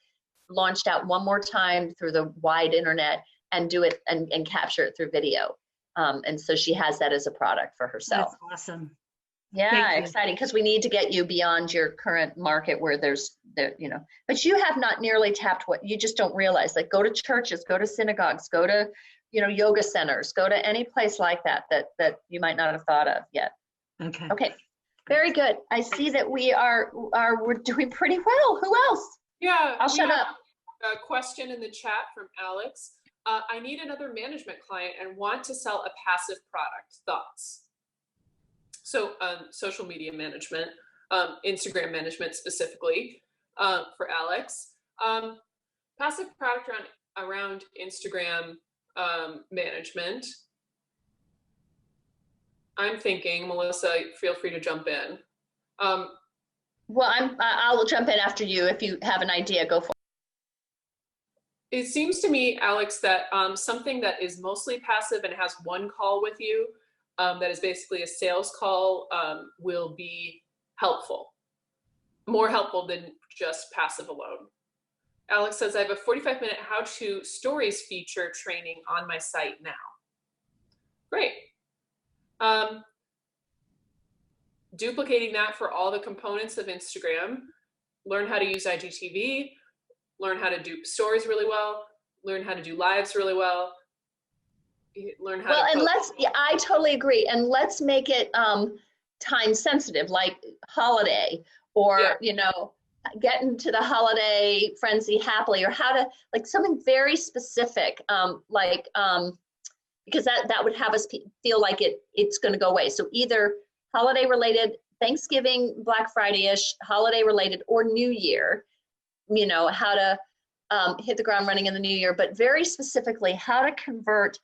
launched out one more time through the wide internet, and do it and capture it through video. And so she has that as a product for herself. That's awesome. Yeah, exciting, because we need to get you beyond your current market where there's, you know, but you have not nearly tapped what you just don't realize. Like, go to churches, go to synagogues, go to, you know, yoga centers, go to any place like that you might not have thought of yet. Okay. Okay, very good. I see that we're doing pretty well. Who else? Yeah, I'll shut up. A question in the chat from Alex. I need another management client and want to sell a passive product. Thoughts? So social media management, Instagram management specifically for Alex. Passive product around Instagram management. I'm thinking, Melissa, feel free to jump in. Well, I'll jump in after you. If you have an idea, go for it. It seems to me, Alex, that something that is mostly passive and has one call with you, that is basically a sales call, will be helpful. More helpful than just passive alone. Alex says, I have a 45-minute how-to stories feature training on my site now. Great. Duplicating that for all the components of Instagram, learn how to use IGTV, learn how to do stories really well, learn how to do lives really well, learn how to post. I totally agree. And let's make it time sensitive, like holiday, or, you know, get into the holiday frenzy happily, or how to, like, something very specific, because that would have us feel like it's going to go away. So either holiday related, Thanksgiving, Black Friday-ish, holiday related, or New Year, you know, how to hit the ground running in the new year, but very specifically how to convert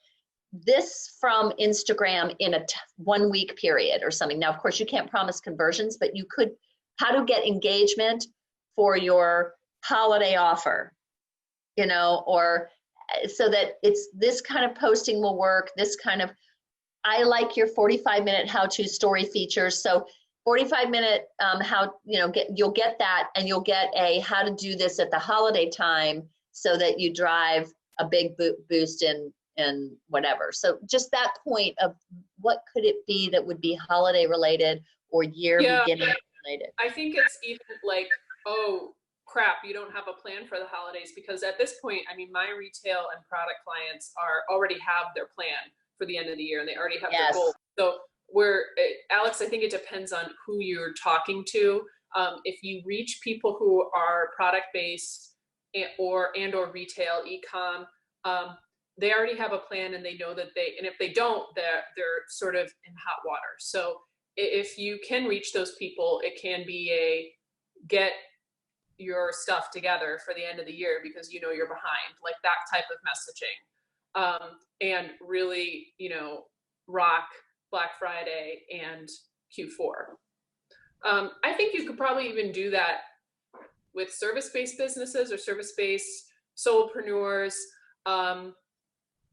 this from Instagram in a 1 week period or something. Now, of course, you can't promise conversions, but you could, how to get engagement for your holiday offer, you know, or so that it's this kind of posting will work, this kind of, I like your 45-minute how-to story features. So 45-minute how, you know, you'll get that, and you'll get a how to do this at the holiday time so that you drive a big boost in whatever. So just that point of what could it be that would be holiday related or year beginning related. I think it's even like, oh crap, you don't have a plan for the holidays, because at this point, I mean, my retail and product clients already have their plan for the end of the year, and they already have their goals. So Alex, I think it depends on who you're talking to. If you reach people who are product-based or retail, e-com, they already have a plan, and they know that and if they don't, they're sort of in hot water. So if you can reach those people, it can be get your stuff together for the end of the year because you know you're behind, like that type of messaging, and really, you know, rock Black Friday and Q4. I think you could probably even do that with service-based businesses or service-based solopreneurs.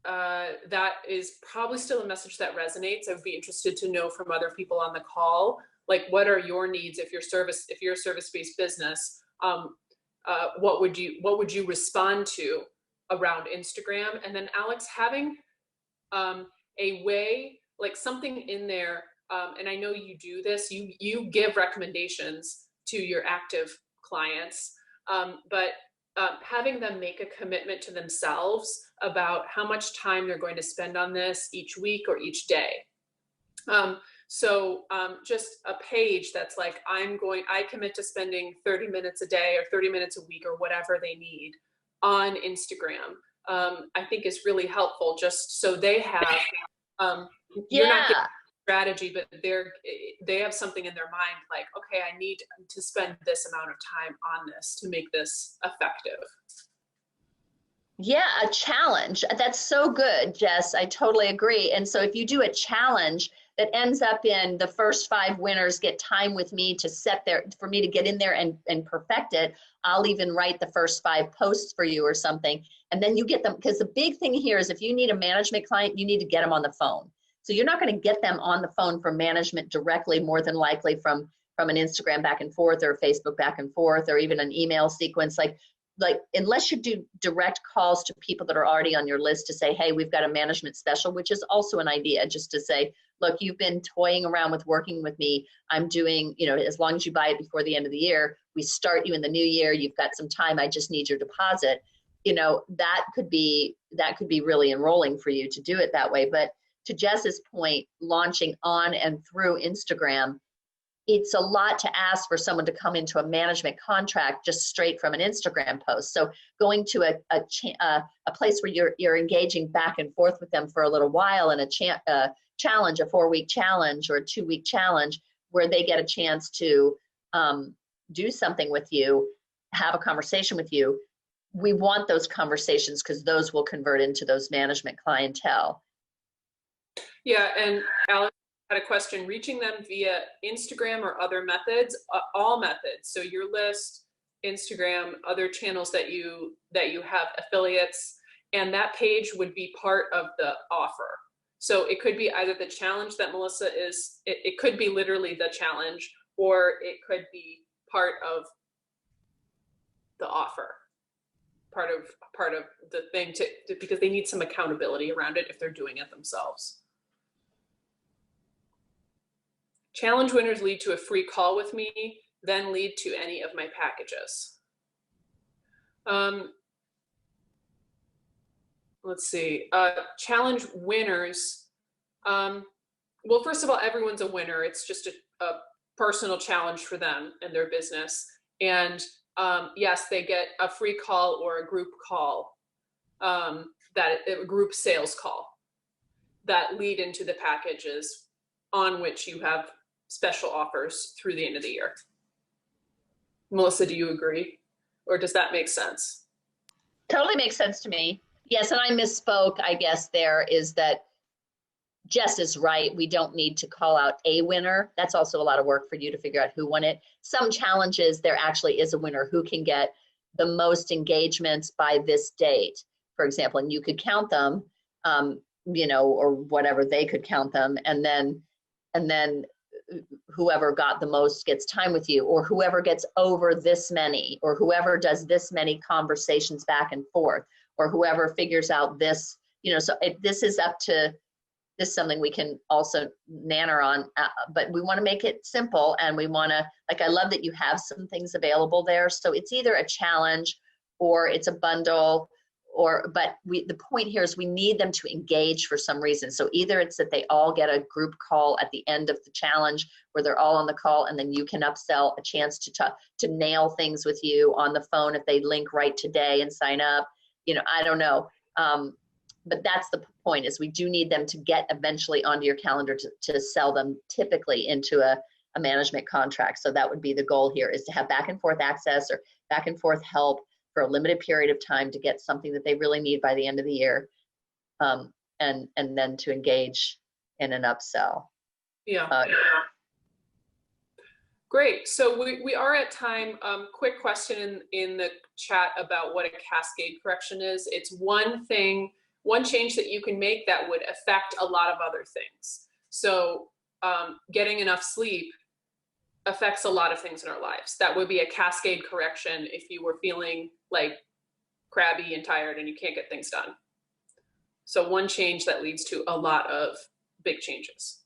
That is probably still a message that resonates. I would be interested to know from other people on the call, like, what are your needs if you're a service-based business? What would you respond to around Instagram? And then Alex, having a way, like something in there, and I know you do this, you give recommendations to your active clients, but having them make a commitment to themselves about how much time they're going to spend on this each week or each day. So just a page that's like, I commit to spending 30 minutes a day or 30 minutes a week or whatever they need on Instagram, I think is really helpful, just so they have, you're not getting strategy, but they have something in their mind like, okay, I need to spend this amount of time on this to make this effective. Yeah, a challenge. That's so good, Jess. I totally agree. And so if you do a challenge that ends up in the first 5 winners get time with me for me to get in there and perfect it, I'll even write the first 5 posts for you or something. And then you get them, because the big thing here is if you need a management client, you need to get them on the phone. So you're not going to get them on the phone from management directly, more than likely from an Instagram back and forth or Facebook back and forth, or even an email sequence. Like, like, unless you do direct calls to people that are already on your list to say, hey, we've got a management special, which is also an idea, just to say, look, you've been toying around with working with me. I'm doing, you know, as long as you buy it before the end of the year, we start you in the new year. You've got some time. I just need your deposit. You know, that could be really enrolling for you to do it that way. But to Jess's point, launching on and through Instagram, it's a lot to ask for someone to come into a management contract just straight from an Instagram post. So going to a place where you're engaging back and forth with them for a little while, and a challenge, a 4-week challenge or a 2-week challenge, where they get a chance to do something with you, have a conversation with you. We want those conversations because those will convert into those management clientele. Yeah, and Alex had a question, reaching them via Instagram or other methods, all methods. So your list, Instagram, other channels that you have affiliates, and that page would be part of the offer. So it could be either the challenge that Melissa is, it could be literally the challenge, or it could be part of the offer, part of the thing because they need some accountability around it if they're doing it themselves. Challenge winners lead to a free call with me, then lead to any of my packages. Let's see, challenge winners. Well, first of all, everyone's a winner. It's just a personal challenge for them and their business. And yes, they get a free call or a group call, a group sales call that lead into the packages on which you have special offers through the end of the year. Melissa, do you agree? Or does that make sense? Totally makes sense to me. Yes, and I misspoke, I guess, there is that Jess is right. We don't need to call out a winner. That's also a lot of work for you to figure out who won it. Some challenges, there actually is a winner who can get the most engagements by this date, for example, and you could count them, you know, or whatever, they could count them, and then whoever got the most gets time with you, or whoever gets over this many, or whoever does this many conversations back and forth, or whoever figures out this, you know, so this is up to, this is something we can also nanner on, but we want to make it simple, and we want to, like, I love that you have some things available there. So it's either a challenge or it's a bundle, but the point here is we need them to engage for some reason. So either it's that they all get a group call at the end of the challenge where they're all on the call, and then you can upsell a chance to nail things with you on the phone if they link right today and sign up. You know, I don't know. But that's the point, is we do need them to get eventually onto your calendar to sell them typically into a management contract. So that would be the goal here, is to have back and forth access or back and forth help for a limited period of time to get something that they really need by the end of the year, and then to engage in an upsell. Yeah. Great. So we are at time. Quick question in the chat about what a cascade correction is. It's one change that you can make that would affect a lot of other things. So getting enough sleep affects a lot of things in our lives. That would be a cascade correction if you were feeling like crabby and tired and you can't get things done. So one change that leads to a lot of big changes.